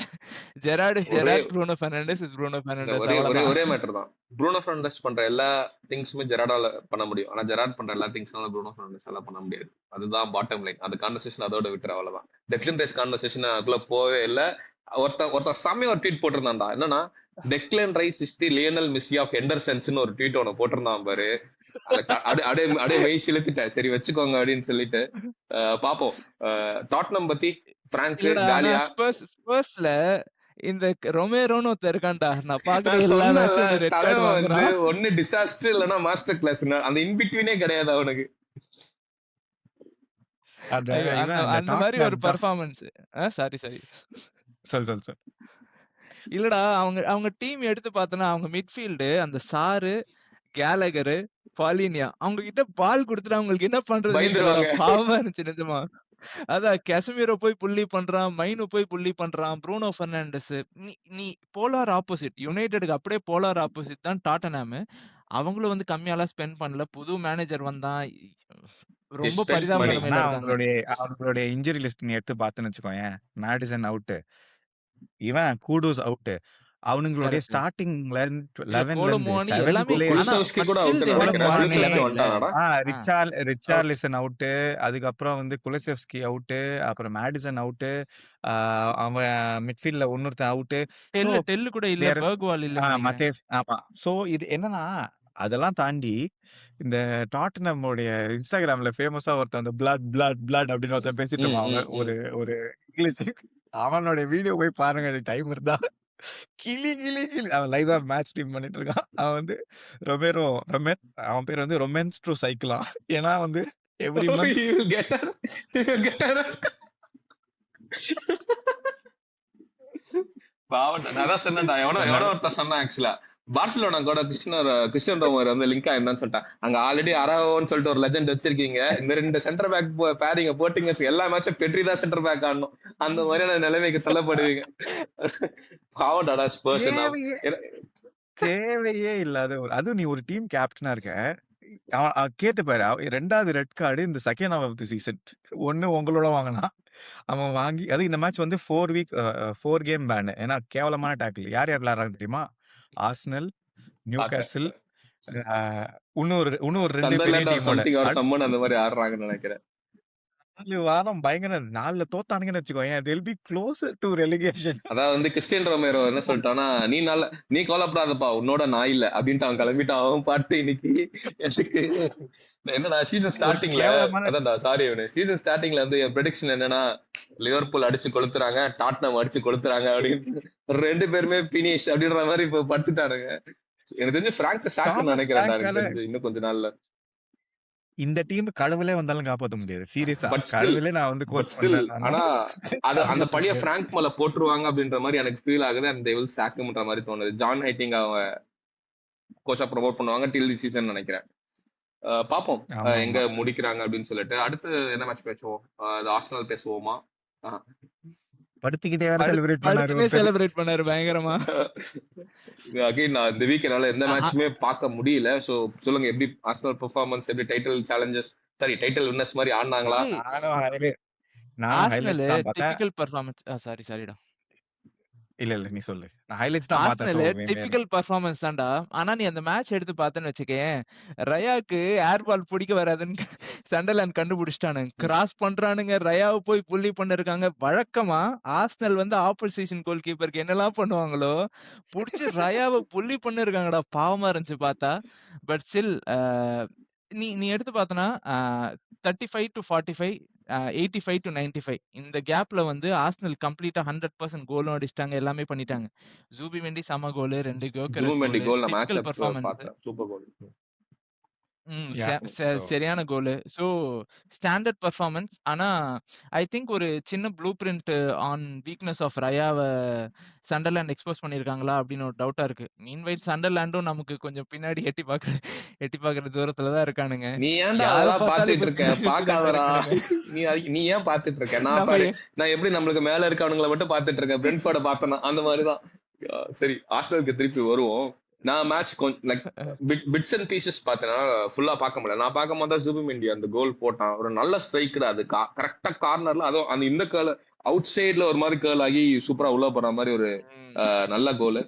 ஜெரார்ட் இஸ் ஒரே Gerrard, Bruno Fernandes is Bruno இல்ல, ஃபெர்னாண்டஸ், ஒரே ஒரே அவ்வளவுதான். ஒரே மேட்டர் தான். ப்ரூனோ ஃபெர்னாண்டஸ் பண்ற எல்லா திங்ஸுமே ஜெராடால பண்ண முடியும். ஆனா ஜெராட் பண்ற எல்லா திங்ஸால ப்ரூனோ ஃபெர்னாண்டஸ் எல்லாம் பண்ண முடியாது. அதுதான் பாட்டம் லைன். அந்த கான்வர்சேஷன் அதோட விட்டுற அவ்வளவுதான். டெக்லன் ரைஸ் கான்வர்சேஷன் அதுக்குள்ள போவே இல்ல. ஒருத்த செம்மையா ஒரு ட்வீட் போட்டிருந்தான்டா. என்னன்னா, Declan Rice is the Lionel Messi of ஹெண்டர்சன்ஸ்னு ஒரு ட்வீட் ஒன்னு போட்டிருந்தான் பாரு. அப்படியே மெய் சிலுத்திட்டேன். சரி வச்சுக்கோங்க அப்படின்னு சொல்லிட்டு பாப்போம். டாட்னம் பத்தி பிராங்க் இல்லடா ஆனா காலியா ஸ்பர்ஸ்ல இந்த ரொமேரோன்னு ஒருத்தன் இருக்கான்டா. நான் பாக்குற நான் எல்லா சொன்னேன்ல, மேட்சும் ரெட் கார்டு தலைவன் வந்து வாங்குறான். ஒண்ணு டிசாஸ்டர் இல்லைன்னா மாஸ்டர் கிளாஸ். அந்த இன்பிட்வீனே கிடையாது அவனுக்கு. அந்த ஐயோ, அந்த இவன் அந்த அந்த மாதிரி ஒரு டாட்னம் பர்ஃபார்மன்ஸ். சாரி சொல். இல்லடா அவங்க டீம் எடுத்து பார்த்தனா அவங்க மிட்ஃபீல்டு அந்த சாரு, கேலகரு, பாலினியா அவங்க கிட்ட பால் கொடுத்துட்டு அவங்களுக்கு என்ன பண்றதுன்னே தெரியலடா. பயந்துருவாங்க. பாவமா இருந்துச்சு நிஜமா. அதான் கேசமீரோ போய் புள்ளி பண்றான், மைனு போய் புள்ளி பண்றான், ப்ரூனோ ஃபெர்னாண்டஸ். நீ நீ போலார் ஆப்போசிட். யுனைடெடுக்கு அப்படியே போலார் ஆப்போசிட் தான் டாட்டன்ஹாம். அவங்களும் வந்து கம்மியாலாம் ஸ்பெண்ட் பண்ணல. புது மேனேஜர் வந்தான். ரொம்ப spent பரிதாப money. நிலைமையில ஆனா இருக்காங்க. அவங்களுடைய இன்ஜுரி லிஸ்ட் நீ எடுத்து பார்த்துன்னு வச்சுக்கோயேன். மேடிசன் அவுட், இவன் கூடோஸ் அவுட். அவனுங்களுடைய கரெக்ட். ஸ்டார்டிங்ல இல்ல 11ல இருந்து கோலோமோனி 7 எல்லாமே. குள்ளேயே ஆனா குலுசவ்ஸ்கி பட் கூட ஸ்டில் அவுட் தே வர் நினைக்கிறேன். மார்னிங் குலுசவ்ஸ்கி 11 இல்ல. வந்துட்டானாடா? அவுட். ரிச்சார்லிசன் அவுட், அதுக்கப்புறம் வந்து குலசெவ்ஸ்கி அவுட், அப்புறம் மேடிசன் அவுட், அவன் மிட்ஃபீல்ட்ல இன்னொருத்தன் அவுட். ஸோ டெல்லு கூட இல்ல, தேர் பர்க்வால் இல்லன்னு நினைக்கிறேன். மத்தேஸ். ஆமா. ஸோ இது என்னன்னா, அதெல்லாம் தாண்டி இந்த டாட்டனமுடைய இன்ஸ்டாகிராம்ல ஃபேமஸா ஒருத்தன் அந்த பிளட் அப்படின்னு ஒருத்தன் பேசிட்டு ம், இருப்பான். ம், அவன் ம். ஒரு இங்கிலீஷ். அவனுடைய வீடியோ போய் பாருங்க, டைம் இருந்தா. கிளி அவன் லைவா மேட்ச் ஸ்ட்ரீம் பண்ணிட்டு இருக்கான். அவன் வந்து அவன் பேர் வந்து ரொமான்ஸ் டு சைக்கிளாம். ஏன்னா வந்து every month He will get her. He will get her. பாவம். நான் அதான் சொன்னேன்டா. எவனோ ஒருத்தன் சொன்னான் ஆக்சுவலா. பார்சிலோனா கூட கிறிஸ்டியன் ரோமர் வந்து லிங்க் ஆயிருந்தான்னு சொல்லிட்டான். அங்க ஆல்ரெடி அராவோன்னு சொல்லிட்டு ஒரு லெஜெண்ட் வச்சிருக்கீங்க. இந்த 2 சென்டர் பேக் பேரிங்க போட்டீங்க, எல்லா மேட்சும் பெட்ரி தான் சென்டர் பேக் ஆடணும். அந்த மாதிரியான நிலைமைக்கு தள்ளப்படுவீங்க. பாவம்டாடா ஸ்பர்ஸ். தேவையே இல்லாத அதுவும் நீ ஒரு டீம் கேப்டனா இருக்க. அவன் கேட்டு பாரு, 2வது ரெட் கார்டு இந்த second half of the season. 1 உங்களோட வாங்கினா அவன் வாங்கி, அது இந்த மேட்ச் வந்து 4 கேம் பேன். ஏன்னா கேவலமான டேக்கிள். யார் விளையாடுறாங்க தெரியுமா? ஆர்சனல், நியூ கேசில், இன்னொரு 2 பெரிய டீமோட சம்மன் அந்த மாதிரி ஆடுறாங்கன்னு நினைக்கிறேன். 4 வாரம் பயங்கர 4ல தோத்தானுங்கன்னு வச்சுக்கோயேன். they'll be closer to relegation. அதாவது வந்து கிறிஸ்டியன் ரோமேரோ என்ன சொல்லிட்டானா, நீ கவலைப்படாதப்பா, உன்னோட நான் இல்ல அப்படின்ட்டு அவன் கிளம்பிட்டான். அவன் பாட்டு இன்னைக்கு எனக்கு என்னடா சீசன் ஸ்டார்டிங்ல, அதான்டா சாரி சீசன் ஸ்டார்டிங்ல வந்து என் ப்ரெடிக்ஷன் என்னன்னா, லிவர்பூல் அடிச்சு கொளுத்துறாங்க, டாட்னம் அடிச்சு கொளுத்துறாங்க அப்படின்னு 2 பேருமே பினிஷ் அப்படின்ற மாதிரி இப்ப படுத்துட்டானுங்க. எனக்கு தெரிஞ்சு பிராங்க் சாக்கு நினைக்கிறேன் இன்னும் கொஞ்ச நாள்ல. இந்த டீம் கடவுளே வந்தாலும் காப்பாற்ற முடியாது. சீரியஸா கடவுளே நான் வந்து கோச் பண்ணேன். ஆனா அந்த பழைய பிராங்க் மேல போட்டுருவாங்க அப்படின்ற மாதிரி எனக்கு ஃபீல் ஆகுது. அந்த they will sack himன்ற மாதிரி தோணுது. ஜான் ஹைட்டிங் அவன் கோச்சா ப்ரொமோட் பண்ணுவாங்க டில் தி சீசன் நினைக்கிறேன். பாப்போம் எங்க முடிக்கிறாங்க அப்படின்னு சொல்லிட்டு. அடுத்து என்ன மேட்ச் பேசுவோம்? ஆர்சனல் பேசுவோமா? படுத்துக்கிட்டே செலிப்ரேட் பண்ணாரு பயங்கரமா. அகைன் நான் இந்த வீக் என்னால எந்த மேட்சுமே பார்க்க முடியல. சோ சொல்லுங்க, எப்படி ஆர்சனல் பெர்ஃபார்மன்ஸ், எப்படி டைட்டில் சேலஞ்சர்ஸ் டைட்டில் வின்னர்ஸ் மாதிரி ஆடினாங்களா? Arsenal typical performance. சாரிடா. இல்ல நீ சொல்லு. நான் ஹைலைட்ஸ் தான் பார்த்தேன். டிபிக்கல் பெர்ஃபார்மன்ஸ் தான்டா. ஆனா நீ அந்த மேட்ச் எடுத்து பார்த்தேன்னு வச்சுக்கேன், ரயாக்கு ஏர் பால் பிடிக்க வராதுன்னு சண்டர்லாண்ட் கண்டுபிடிச்சிட்டானுங்க. கிராஸ் பண்றானுங்க, ரயாவை போய் புள்ளி பண்ணிருக்காங்க. வழக்கமா ஆர்சனல் வந்து ஆப்போசிஷன் கோல் கீப்பருக்கு என்னெல்லாம் பண்ணுவாங்களோ புடிச்சு ரயாவை புள்ளி பண்ணிருக்காங்கடா. பாவமா இருந்துச்சு பார்த்தா. பட் ஸ்டில் நீ எடுத்து பார்த்தனா 35-45 85 to 95 இந்த கேப்ல வந்து ஆர்சனல் கம்ப்ளீட்டா 100% கோலும் அடிச்சிட்டாங்க, எல்லாமே பண்ணிட்டாங்க. ஜூபிமெண்டி செம கோல், 2 கோகரஸ் ஜூபிமெண்டி கோல், கோல் நான் டிபிக்கல் மேட்ச்ல பெர்ஃபார்மன்ஸ். பார்த்தேன், சூப்பர் கோல். யா ஸோ சரியான கோல். So standard performance. ஆனா ஐ திங்க் ஒரு சின்ன blueprint on weakness of ரயாவ சண்டர்லாண்ட் எக்ஸ்போஸ் பண்ணியிருக்காங்களா அப்படின்னு ஒரு டவுட்டா இருக்கு. மீன்வைல் சண்டர்லாண்டும் நமக்கு கொஞ்சம் பின்னாடி எட்டி பார்க்குற தூரத்துல தான் இருக்கானுங்க. நீ ஏன்டா யாரை அதெல்லாம் பார்த்தாலும் பாத்துட்டு இப்ப இருக்க? பின்னாடி பாக்காதடா. இருக்கானுங்க. நீ ஏன் பாத்துட்டு இருக்க? நான் நம்ம பாரு, நான் எப்படி நம்மளுக்கு மேல இருக்கவனுங்களை மட்டும் பாத்துட்டு இருக்கேன், பிரெண்ட்ஃபோர்ட பார்த்தேனா அந்த மாதிரிதான். சரி, ஆர்சனலுக்கு திருப்பி வருவோம். நான் மேட்ச் கொஞ்சம் லைக் பிட்ஸ் அண்ட் பீசஸ் பார்த்தேன்னா ஃபுல்லா பார்க்க முடியல. நான் பார்க்கும் போது ஜூபிமெண்டி அந்த கோல் போட்டான், ஒரு நல்ல ஸ்ட்ரைக்கர். அது கரெக்டா கார்னர்ல, அதுவும் அந்த இந்த கேர்ள் அவுட் சைட்ல ஒரு மாதிரி கேர்ள் ஆகி சூப்பரா உள்ள போற மாதிரி ஒரு நல்ல கோல்.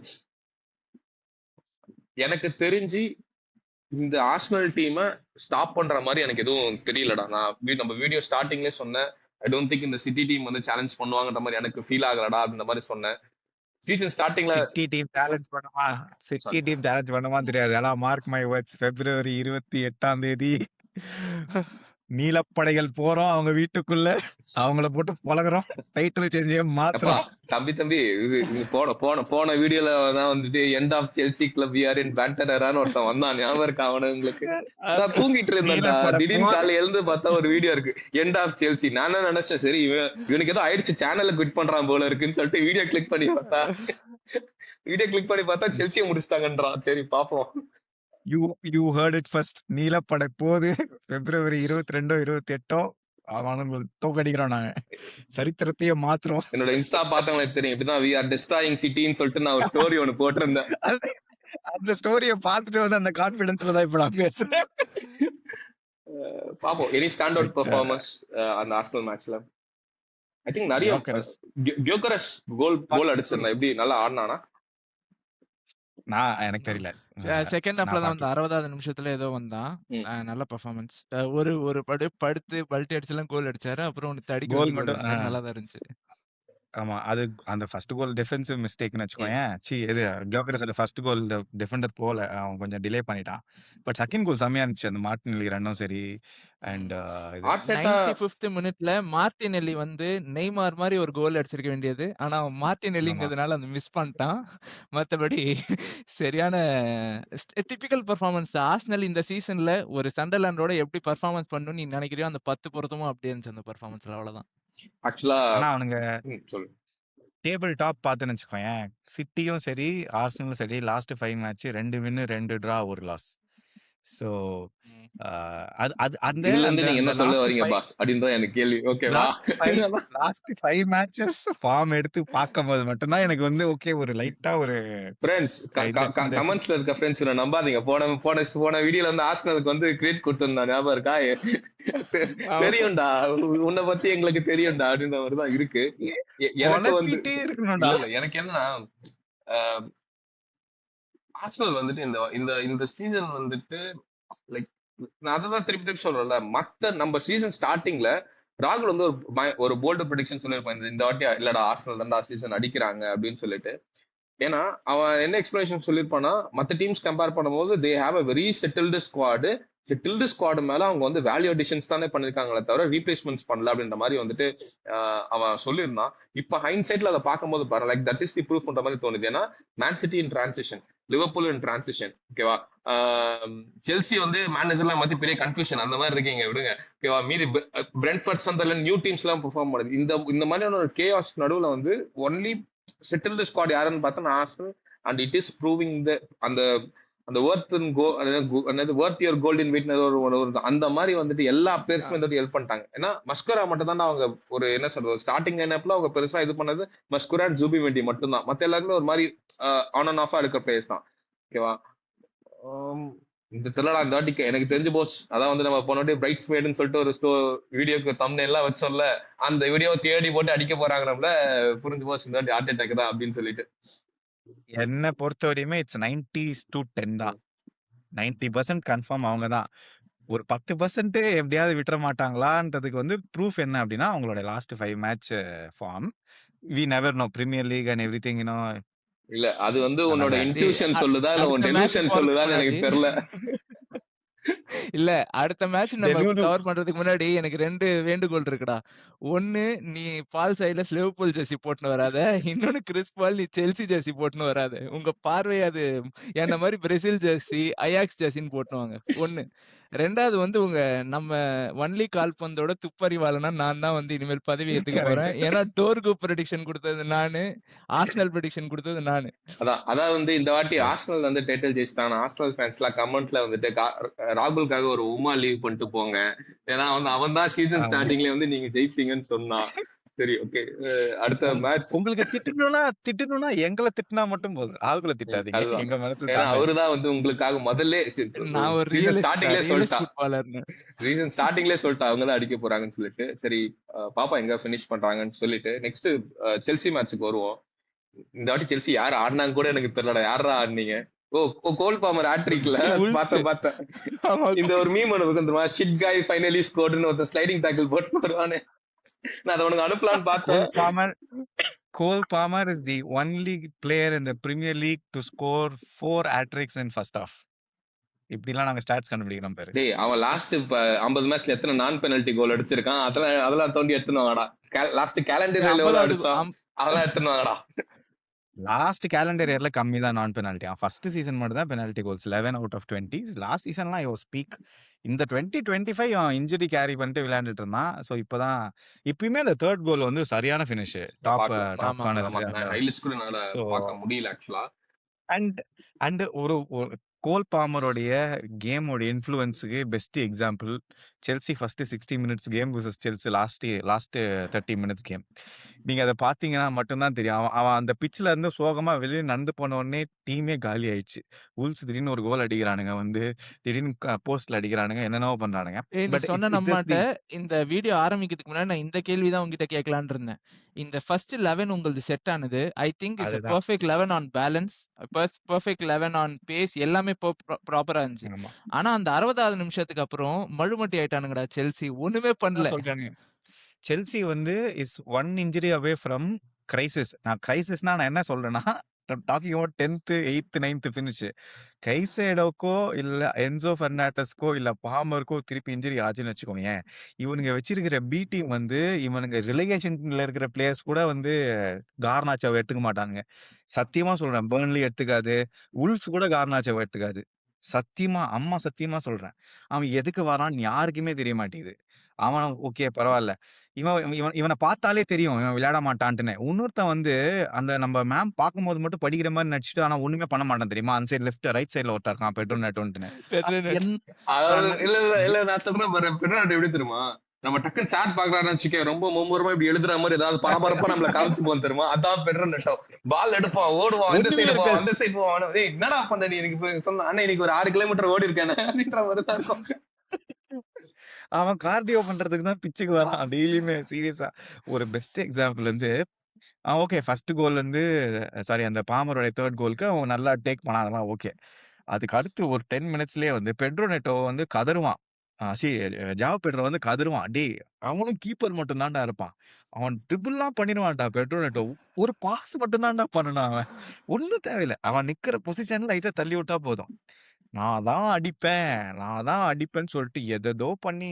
எனக்கு தெரிஞ்சு இந்த ஆர்சனல் டீமை ஸ்டாப் பண்ற மாதிரி எனக்கு எதுவும் தெரியலடா. நான் நம்ம வீடியோ ஸ்டார்டிங்லேயே சொன்னேன், ஐ டோன்ட் திங்க் இந்த சிட்டி டீம் வந்து சேலஞ்ச் பண்ணுவாங்கன்ற மாதிரி எனக்கு ஃபீல் ஆகலடா அந்த மாதிரி சொன்னேன். சீசன் ஸ்டார்டிங்ல சிட்டி டீம் சேலஞ்ச் பண்ணுமா? சிட்டி டீம் சேலஞ்ச் பண்ணுமா தெரியாது. ஆனா மார்க் மை வேர்ட்ஸ், February 28 நீலப்படைகள் போறோம் அவங்க வீட்டுக்குள்ள, அவங்கள போட்டு பழகுறோம், டைட்டில் சேஞ்சே மாத்துறோம். தம்பி இது போன வீடியோல தான் வந்துட்டு end of Chelsea club we are in பேண்டரான்னு ஒருத்தன் வந்தான், ஞாபகம் இருக்கா அவனுங்களுக்கு? நான் தூங்கிட்டு இருந்தேன்டா, திடீர்னு காலையில எழுந்து பார்த்தா ஒரு வீடியோ இருக்கு, எண்ட் ஆஃப் செல்சி. நான் நினைச்சேன் சரி இவனுக்கு ஏதோ ஆயிடுச்சு, சேனல்ல குவிட் பண்றான் போல இருக்குன்னு சொல்லிட்டு வீடியோ கிளிக் பண்ணி பார்த்தா செல்சியை முடிச்சிட்டாங்கன்றான். சரி பாப்போம். You heard it first. நீலப்படை போது February 22 28 அவனுங்க தோக்கடிக்கிறோம், நாங்க சரித்திரத்தையே மாத்துறோம். என்னோட இன்ஸ்டா பார்த்தவங்களுக்கு தெரியும், இப்படிதான் வி ஆர் டிஸ்ட்ராயிங் சிட்டின்னு சொல்லிட்டு நான் ஒரு ஸ்டோரி ஒன்னு போட்டிருந்தேன். அந்த ஸ்டோரியை பார்த்துட்டு வந்து அந்த கான்பிடன்ஸ்ல தான் இப்ப நான் பேசுறேன். பாப்போம். எனி ஸ்டாண்ட் அவுட் பெர்ஃபார்மன்ஸ் அந்த ஆர்சனல் மேட்ச்ல? ஐ திங்க் நிறைய கியோகரஸ் கோல் அடிச்சிருந்தா. எப்படி நல்லா ஆடினானா? நான் எனக்கு தெரியல. செகண்ட் ஹாஃப்ல தான் வந்து 60வது நிமிஷத்துல ஏதோ வந்தான், நல்ல பெர்ஃபார்மன்ஸ். ஒரு படுத்து பல்ட்டி அடிச்செல்லாம் கோல் அடிச்சாரு. அப்புறம் ஒன்னு தடிக்க கோல் மட்டும் நல்லா தான் இருந்துச்சு. ஆமா, அது அந்த ஃபர்ஸ்ட் கோல் டிஃபென்சிவ் மிஸ்டேக்னு வச்சுக்கோங்க. இது கியோகரஸ் ஃபர்ஸ்ட் கோல் டிஃபெண்டர் போல, அவன் கொஞ்சம் டிலே பண்ணிட்டான். பட் செகண்ட் கோல் செம்மையா இருந்துச்சு, அந்த மார்டினெல்லி ரன்னும் சரி. அண்ட் 95th மினிட்ல மார்டினெல்லி வந்து நெய்மார் மாதிரி ஒரு கோல் அடிச்சிருக்க வேண்டியது, ஆனா மார்டினெல்லிங்கிறதுனால அந்த மிஸ் பண்ணிட்டான். மத்தபடி சரியான டிபிக்கல் பெர்ஃபார்மன்ஸ். ஆர்சனல் இந்த சீசன்ல ஒரு சண்டர்லாண்டோட எப்படி பெர்ஃபார்மன்ஸ் பண்ணணும்னு நீ நினைக்கிறியோ அந்த 10 பொருத்தமும் அப்படியே இருந்துச்சு அந்த பெர்ஃபார்மன்ஸ்ல. அவ்வளவுதான். ஆக்சுவலா அவனுங்க டேபிள் டாப் பார்த்துன்னு வச்சுக்கோங்க, சிட்டியும் சரி ஆர்சனலும் சரி last 5 match 2 win 2 draw 1 loss. So last 5 matches form எடுத்து பார்க்கும்போது மட்டும்தான் எனக்கு வந்து ஓகே ஒரு லைட்டா ஒரு கமெண்ட்ஸ்ல இருக்க ஃப்ரெண்ட்ஸ் நம்பாதீங்க. போன வீடியோல வந்து ஆர்சனலுக்கு வந்து கிரெடிட் கொடுத்திருந்தா, ஞாபகம் இருக்கா? தெரியும்டா, உன்னை பத்தி எங்களுக்கு தெரியும்டா அப்படின்ற மாதிரிதான் இருக்கு. எனக்கு வந்து எனக்கு என்னன்னா, ஆர்சனல் வந்துட்டு இந்த சீசன் வந்துட்டு லைக் நான் அதான் திருப்பி சொல்றேன்ல, மத்த நம்ம சீசன் ஸ்டார்டிங்ல ராகுல் வந்து ஒரு போல்டு ப்ரெடிக்ஷன் சொல்லியிருப்பான், இந்த வாட்டி இல்லடா ஆர்சனல் தான்டா சீசன் அடிக்கிறாங்க அப்படின்னு சொல்லிட்டு. ஏன்னா அவன் என்ன எக்ஸ்பிளனேஷன் சொல்லியிருப்பானா, மற்ற டீம்ஸ் கம்பேர் பண்ணும்போது they have a very settled squad மேல அவங்க வந்து வேல்யூ அடிஷன்ஸ் தானே பண்ணிருக்காங்களே தவிர ரீப்ளேஸ்மெண்ட்ஸ் பண்ணல அப்படின்ற மாதிரி வந்துட்டு அவன் சொல்லியிருந்தான். இப்ப ஹைண்ட் சைட்ல அதை பார்க்கும்போது பாரு, like that is the proof பண்ற மாதிரி தோணுது. ஏன்னா மேன் சிட்டி இன் டிரான்சிஷன், லிவர்பூல் இன் டிரான்சிஷன், ஓகேவா? செல்சி வந்து மேனேஜர்லாம் மாத்தி பெரிய கன்ஃபியூஷன் அந்த மாதிரி இருக்கீங்க, விடுங்க, ஓகேவா? மீதி பிரெண்ட்ஃபோர்ட்ஸ் அந்த நியூ டீம்ஸ் எல்லாம் பெர்ஃபார்ம் பண்ணுது. இந்த மாதிரியான ஒரு கேஆஸ் நடுவுல வந்து ஒன்லி செட்டில்டு ஸ்குவாட் யாருன்னு பார்த்தா Arsenal. And it is proving அந்த வொர்த் யுவர் கோல்டன் வெயிட் அந்த மாதிரி வந்துட்டு எல்லா பிளேயர்ஸுமே வந்துட்டு ஹெல்ப் பண்ணிட்டாங்க. ஏன்னா மஸ்குரா மட்டும் தான் அவங்க ஒரு என்ன சொல்றது ஸ்டார்டிங் லைனப்ல அவங்க பெருசா இது பண்ணது மஸ்குரா அண்ட் ஜூபிமெண்டி மட்டும் தான். மத்த எல்லாருமே ஒரு மாதிரி ஆன் அண்ட் ஆஃபா இருக்கிற பிளேயர்ஸ் தான், ஓகேவா? இந்த தெரியலடா இந்த வாட்டி எனக்கு தெரிஞ்சு போச்சு. அதான் வந்து நம்ம போனோட பிரைட்ஸ் மேடுன்னு சொல்லிட்டு ஒரு வீடியோக்கு தம்ப்நெயில் எல்லாம் வச்சோம்ல, அந்த வீடியோ தேடி போட்டு அடிக்க போறாங்க நம்மள, புரிஞ்சு போச்சு இந்த வாட்டி ஹார்ட் அட்டாக் தான் அப்படின்னு சொல்லிட்டு. என்ன பொறுத்த வரையுமே இட்ஸ் 90-10 தான். 90% கன்ஃபார்ம் அவங்க தான். ஒரு 10% எப்படியாவது விட்டுற மாட்டாங்களான்றதுக்கு வந்து ப்ரூஃப் என்ன அப்படின்னா அவங்களோட last 5 match form. We never know Premier League and everything, you know. இல்ல அது வந்து உன்னோட இன்ட்யூஷன் சொல்லுதா இல்ல உன் டெலிவிஷன் சொல்லுதான்னு எனக்கு தெரியல. இல்ல அடுத்த மேட்ச் The நம்ம new look. கவர் பண்றதுக்கு முன்னாடி எனக்கு 2 வேண்டுகோள் இருக்குடா. ஒண்ணு, நீ பால் சைடுல லிவர்பூல் ஜெர்சி போட்டுன்னு வராத. இன்னொன்னு கிறிஸ் பால் நீ செல்சி ஜெர்சி போட்டுன்னு வராத. உங்க பார்வை அது என்ன மாரி பிரேசில் ஜெர்சி, அயாக்ஸ் ஜெர்சின்னு போட்டுன்னு வாங்க. 1. 2வது வந்து நம்ம ஒன்லி கால்பந்தோட துப்பறிவாளனா நான் தான் வந்து இனிமேல் பதவி ஏத்துக்க போறேன். Correct. ஏன்னா டோர்கு ப்ரெடிக்ஷன் குடுத்தது நானு, ஆர்சனல் ப்ரெடிக்ஷன் குடுத்தது நானு. அதான் வந்து இந்த வாட்டி Yeah. ஆர்சனல் வந்து டைட்டில் ஜெயிச்சிட்டாங்க. ஆர்சனல் ஃபேன்ஸ் எல்லாம் கமெண்ட்ல வந்துட்டு ராகுலுக்காக ஒரு உமா லீவ் பண்ணிட்டு போங்க, ஏன்னா அவன் தான் சீசன் ஆமா. ஸ்டார்டிங்ல வந்து நீங்க ஜெயிப்பீங்கன்னு சொன்னான். சரி, ஓகே. அடுத்த மேட்ச் உங்களுக்கு திட்டணும்னா எங்களை திட்டினா மட்டும் போதும். ராகுல திட்டாதீங்க. அதுதான். எங்க மனசு ஏன்னா தாங்காது. அவருதான் வந்து உங்களுக்காக முதல்ல நான் ஒரு சீசன் ஸ்டார்டிங்லேயே ரியலிஸ்ட் சொல்லிட்டான். ஃபுட்பாலர்னு. ரீசன் ஸ்டார்டிங்லேயே சொல்லிட்டா அவங்க தான் அடிக்க போறாங்கன்னு சொல்லிட்டு. சரி, பாப்பா எங்க ஃபினிஷ் பண்றாங்கன்னு சொல்லிட்டு நெக்ஸ்ட் செல்சி மேட்சுக்கு வருவோம். இந்த வாட்டி செல்சி யார் ஆடினாங்க கூட எனக்கு தெரியலடா. யாரா ஆடினீங்க? கோல் பாமர் ஹேட்ரிக்ல பார்த்தேன். இந்த ஒரு மீம் ஒன்று வந்துருமா, ஷிட் காய் ஃபைனலி ஸ்கோர்டுன்னு ஒருத்தன் ஸ்லைடிங் டாக்கிள் போட்டு வருவானே, நான் அதை உனக்கு அனுப்பலான்னு பார்த்தேன். Cole Palmer is the only player in the Premier League to score 4 hat-tricks in first half. இப்படிலாம் நாங்க ஸ்டாட்ஸ் கண்டுபிடிக்கிறோம் பாரு. டேய், அவன் லாஸ்ட் 50 மேட்ச்ல எத்தனை நான் பெனல்டி கோல் அடிச்சிருக்கான், அதெல்லாம் தோண்டி எடுத்துன்னு வாங்கடா. லாஸ்ட் கேலண்டர் லெவல்ல அடிச்சான், அதெல்லாம் எடுத்துன்னு வாங்கடா. லாஸ்ட் கேலண்டர் இயர்ல கம்மி தான் நான் பெனால்ட்டி. ஃபர்ஸ்ட் சீசன் மட்டும் தான் penalty goals 11 out of 20. Last சீசன்லாம் ஐ வாஸ் பீக். இந்த 2025 அவன் இன்ஜுரி கேரி பண்ணிட்டு விளையாண்டுட்டு இருந்தான். ஸோ இப்போதான் இப்பயுமே அந்த தேர்ட் கோல் வந்து சரியான ஃபினிஷ், டாப் கார்னர். ஹைலைட்ஸ் கூட என்னால பார்க்க முடியல ஆக்சுவலா. அண்ட் ஒரு கோல் பாமரோடைய கேமோட இன்ஃப்ளூயன்ஸுக்கு best example Chelsea first 60 minutes game vs Chelsea last 30 minutes game. நீங்க அதை பார்த்தீங்கன்னா மட்டும்தான் தெரியும். அவன் அந்த பிச்சில் இருந்து சோகமா வெளியே நடந்து போன உடனே டீமே காலி ஆயிடுச்சு. உல்ஸ் திடீர்னு ஒரு கோல் அடிக்கிறானுங்க, வந்து திடீர்னு போஸ்ட்ல அடிக்கிறானுங்க, என்னென்னவோ பண்றானுங்க. நீ சொன்ன நம்மகிட்ட இந்த வீடியோ ஆரம்பிக்கிறதுக்கு முன்னாடி நான் இந்த கேள்விதான் உங்ககிட்ட கேட்கலான்னு இருந்தேன். இந்த ஃபர்ஸ்ட் 11 உங்களுக்கு செட் ஆனது ஐ திங்க் இஸ் அதுதான். Perfect 11 on balance, perfect 11 on base, எல்லாமே ப்ராப்பரா இருந்துச்சு. ஆமா. ஆனா அந்த 60வது நிமிஷத்துக்கு அப்புறம் மழுமட்டி ஆயிட்டானுங்கடா செல்சி, ஒண்ணுமே பண்ணல. சொல்றாங்க செல்சி வந்து is 1 injury away from crisis. நான் கிரைசிஸ்னா நான் என்ன சொல்றேன்னா, talking about 10th 8th 9th finish. கைசேடோக்கோ இல்ல என்சோ ஃபெர்னாண்டஸ்க்கோ இல்ல பாமருக்கோ திருப்பி இன்ஜுரி ஆச்சுன்னு வச்சுக்கோங்க, இவனுங்க வச்சிருக்கிற பி டீம் வந்து இவனுங்க ரிலேகேஷன்ல இருக்கிற பிளேயர்ஸ் கூட வந்து கார்னாச்சாவை எடுத்துக்க மாட்டானுங்க. சத்தியமா சொல்றேன், பெர்ன்லி எடுத்துக்காது, உல்ஸ் கூட கார்னாச்சாவை எடுத்துக்காது. சத்தியமா சொல்றேன். அவன் எதுக்கு வரான்னு யாருக்குமே தெரிய மாட்டேங்குது. அவன் ஓகே பரவாயில்ல, இவனை பார்த்தாலே தெரியும் இவன் விளையாட மாட்டான்ட்டுன்னு. இன்னொருத்தன் வந்து அந்த நம்ம மேம் பார்க்கும்போது மட்டும் படிக்கிற மாதிரி நடிச்சுட்டு ஆனா ஒண்ணுமே பண்ண மாட்டான் தெரியுமா. அந்த சைடு லெஃப்ட் ரைட் சைடுல ஒருத்தர் இருக்கான், பெட்ரோல் நெட்டோன்ட்டுன்னு. இல்ல நான் சொல்றேன் பாரு, பெட்ரோல் எப்படி தெரியுமா, நம்ம டக்குன்னு சாட் பாக்குறாருன்னு வச்சுக்க, ரொம்ப மும்முரமா இப்படி எழுதுற மாதிரி ஏதாவது பரபரப்பா நம்மள காமிச்சு போல் தெரியுமா, அதான் பெட்ரோல் நெட்டோ. பால் எடுப்பான், ஓடுவான், இந்த சைடு போவான், அந்த சைடு போவான். என்னடா பண்ண நீ, எனக்கு சொன்ன அண்ணா இன்னைக்கு ஒரு 6 கிலோமீட்டர் ஓடி இருக்கேன் அப்படின்ற மாதிரி தான் இருக்கும். அவன் கார்டியோ பண்றதுக்கு தான் பிச்சுக்கு வரான் டெய்லியுமே. சீரியஸா ஒரு பெஸ்ட் எக்ஸாம்பிள் வந்து ஓகே ஃபர்ஸ்ட் கோல் வந்து சாரி அந்த பாமரோட தேர்ட் கோலுக்கு அவன் நல்லா டேக் பண்ணான், அதெல்லாம் ஓகே. அதுக்கு அடுத்து ஒரு 10 மினிட்ஸ்லயே வந்து பெட்ரோ நெட்டோ வந்து கதறுவான். ஜாவ் பெட்ரோ வந்து கதறுவான், டே அவனும் கீப்பர் மட்டும் தான்டா இருப்பான், அவன் ட்ரிபிள்லாம் பண்ணிடுவான்டா பெட்ரோ நெட்டோ, ஒரு பாஸ் மட்டும் தான்டா பண்ணணும், அவன் ஒன்றும் தேவையில்லை, அவன் நிக்கிற பொசிஷன்ல லைட்டா தள்ளி விட்டா போதும், நான் தான் அடிப்பேன்னு சொல்லிட்டு எதோ பண்ணி.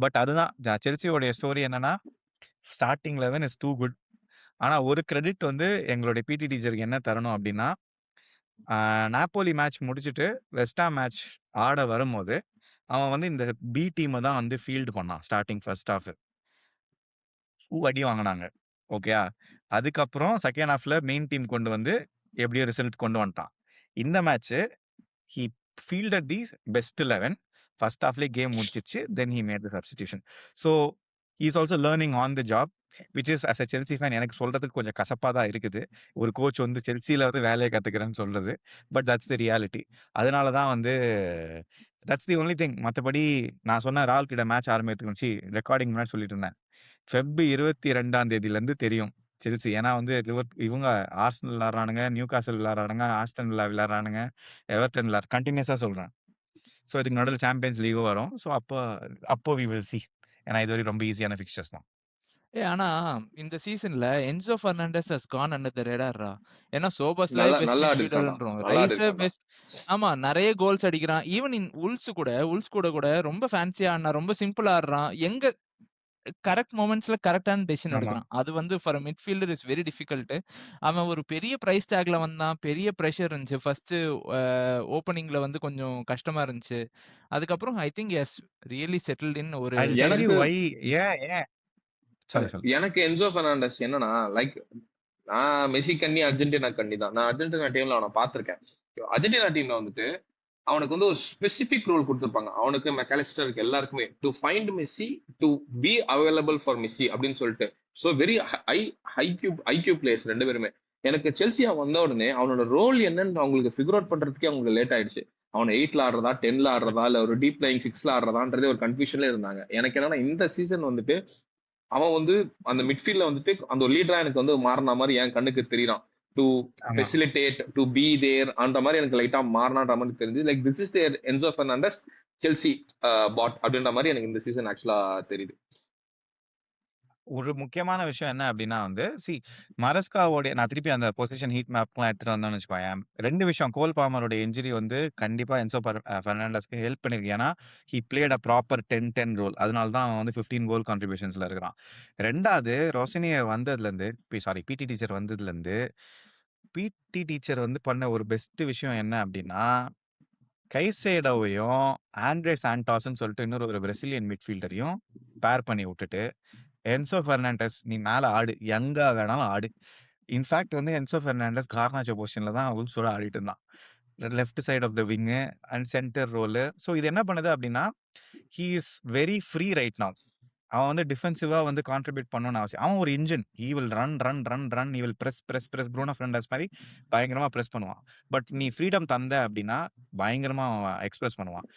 பட் அதுதான் செல்சியோடைய ஸ்டோரி என்னன்னா, ஸ்டார்டிங் 11 இஸ் டூ குட். ஆனா ஒரு கிரெடிட் வந்து எங்களுடைய பிடி டீச்சருக்கு என்ன தரணும் அப்படின்னா, நாப்போலி மேட்ச் முடிச்சுட்டு வெஸ்டாம் மேட்ச் ஆட வரும்போது அவன் வந்து இந்த பி டீமை தான் வந்து ஃபீல்டு பண்ணான் ஸ்டார்டிங் ஃபர்ஸ்ட் ஹாஃப். அடி வாங்கினாங்க, ஓகேயா. அதுக்கப்புறம் செகண்ட் ஹாஃப்ல மெயின் டீம் கொண்டு வந்து எப்படியோ ரிசல்ட் கொண்டு வந்துட்டான். இந்த match he fielded the best 11. First halfலே கேம் முடிச்சிச்சு, then he made the substitution. So he is also learning on the job, which is as a Chelsea fan எனக்கு சொல்றதுக்கு கொஞ்சம் கசப்பா தான் இருக்குது. ஒரு கோச் வந்து செல்சியில் வந்து வேலையை கற்றுக்கிறேன்னு சொல்றது, பட் தட்ஸ் தி ரியாலிட்டி. அதனால தான் வந்து தட்ஸ் தி ஒன்லி திங். மற்றபடி நான் சொன்ன ராகுல் கிட்ட மேட்ச் ஆரம்பித்துக்கு ரெக்கார்டிங் முன்னாடி சொல்லிட்டு இருந்தேன், ஃபெப் 22 தெரியும் செல்சி. ஏன்னா வந்து இவங்க ஆர்சனல் விளாட்றானுங்க, நியூ காசல் விளாட்றானுங்க, ஆஸ்டன் வில்லா விளாட்றானுங்க, எவர்டன் கண்டினியூஸாக சொல்கிறேன். ஸோ இதுக்கு நடுவில் சாம்பியன்ஸ் லீகும் வரும். ஸோ அப்போ வி வில் சி. ஏன்னா இது வரைக்கும் ரொம்ப ஈஸியான ஃபிக்சர்ஸ் தான். ஆனா இந்த சீசன்ல Enzo Fernandez has gone under ரேடார்ரா. ஏன்னா சோபஸ்லே நல்லா பெஸ்ட் நல்லா ஆடி இருக்கான்டா, மிட்ஃபீல்டர்ன்றோம். நல்லா ஆடி ரைஸ் இருக்கான்டா. பெஸ்ட். ஆமா நெறைய கோல்ஸ் அடிக்கிறான். ஈவன் இன் உல்ஸ் கூட ரொம்ப ஃபேன்சியா ஆடுனா, ரொம்ப சிம்பிளா ஆடுறான். எங்க கரெக்ட் மொமெண்ட்ஸ்ல கரெக்ட்டான டெசிஷன் ஆமா. எடுக்குறான். அது வந்து for a midfielder is very difficult. அவன் ஒரு பெரிய பிரைஸ் டாக்ல வந்தான். பெரிய பிரஷர் இருந்துச்சு. ஃபர்ஸ்ட் ஓப்பனிங்ல வந்து கொஞ்சம் கஷ்டமா இருந்துச்சு. அதுக்கப்புறம் I think is really settled in ஒரு I'll tell you எனக்கு why. ஏன் சொல்லு. எனக்கு என்சோ பெர்னாண்டஸ் என்னன்னா லைக், நான் மெஸ்ஸி கண்ணி அர்ஜென்டினா கண்ணி தான். நான் அர்ஜென்டினா டீம்ல அவனை பார்த்திருக்கேன். அர்ஜென்டினா டீம்ல வந்துட்டு அவனுக்கு வந்து ஒரு ஸ்பெசிபிக் ரோல் கொடுத்துருப்பாங்க, அவனுக்கு மெக்காலிஸ்டருக்கு எல்லாருக்குமே, to find Messi, to be available for Messi அப்படின்னு சொல்லிட்டு. ஸோ வெரி ஐக்யூ பிளேயர்ஸ் ரெண்டு பேருமே. எனக்கு செல்சியா வந்த உடனே அவனோட ரோல் என்னன்னு அவங்களுக்கு ஃபிகர் அவுட் பண்றதுக்கே அவங்களுக்கு லேட் ஆயிடுச்சு. அவனை 8ல ஆடுறதா 10ல ஆடுறதா இல்ல ஒரு டீப் லைன் 6ல ஆடுறதான்றதே ஒரு கன்ஃபியூஷன்ல இருந்தாங்க. எனக்கு என்னன்னா இந்த சீசன் வந்துட்டு அவன் வந்து அந்த மிட்ஃபீல்ட்ல வந்துட்டு அந்த ஒரு லீடரா எனக்கு வந்து மாறின மாதிரி என் கண்ணுக்கு தெரியறான். டு ஆமா. ஃபெசிலிட்டேட், டு பி தேர், அந்த மாதிரி எனக்கு லைட்டா மாறினான்ற மாதிரி தெரிஞ்சு. Like this is their Enzo Fernandez Chelsea பாட் அப்படின்ற மாதிரி எனக்கு இந்த சீசன் ஆக்சுவலா தெரியுது. ஒரு முக்கியமான விஷயம் என்ன அப்படின்னா வந்து மரஸ்காவோட நான் திருப்பி அந்த பொசிஷன் ஹீட் மேப்லாம் எடுத்துட்டு வந்தோம்னு வச்சுக்கோயேன். 2 விஷயம். கோல் பாமரோட இன்ஜுரி வந்து கண்டிப்பா என்சோ பெர்னாண்டஸ்க்கு ஹெல்ப் பண்ணிருக்கு. ஏன்னா he played a proper 10-10 role. அதனால தான் அவன் வந்து 15 கோல் கான்ட்ரிபியூஷன்ஸ்ல இருக்கிறான். 2வது ரோசினிய வந்ததுலேருந்து பிடி டீச்சர் வந்ததுலேருந்து பிடி டீச்சர் வந்து பண்ண ஒரு பெஸ்ட் விஷயம் என்ன அப்படின்னா, கைசேடோவையும் ஆண்ட்ரே சாண்டோஸ்ன்னு சொல்லிட்டு இன்னொரு ஒரு பிரசிலியன் மிட்ஃபீல்டரையும் பேர் பண்ணி விட்டுட்டு, என்சோ பெர்னாண்டஸ் நீ மேல ஆடு, எங்க வேணாலும் ஆடு. இன்ஃபேக்ட் வந்து என்சோ பெர்னாண்டஸ் கார்னாச்சோ பொசிஷன்ல தான் உல்ஸோட ஆடிட்டு இருந்தான். Left side of the wing and centre role. So இது என்ன பண்ணுது அப்படின்னா, he is very free right now. அவன் வந்து டிஃபென்சிவா வந்து கான்ட்ரிபியூட் பண்ணணும்னு அவசியம். அவன் ஒரு engine. He will run. He will press Bruno Fernandes மாதிரி பயங்கரமா பிரஸ் பண்ணுவான். பட் நீ ஃப்ரீடம் தந்த அப்படின்னா பயங்கரமா அவன் எக்ஸ்பிரஸ் பண்ணுவான்.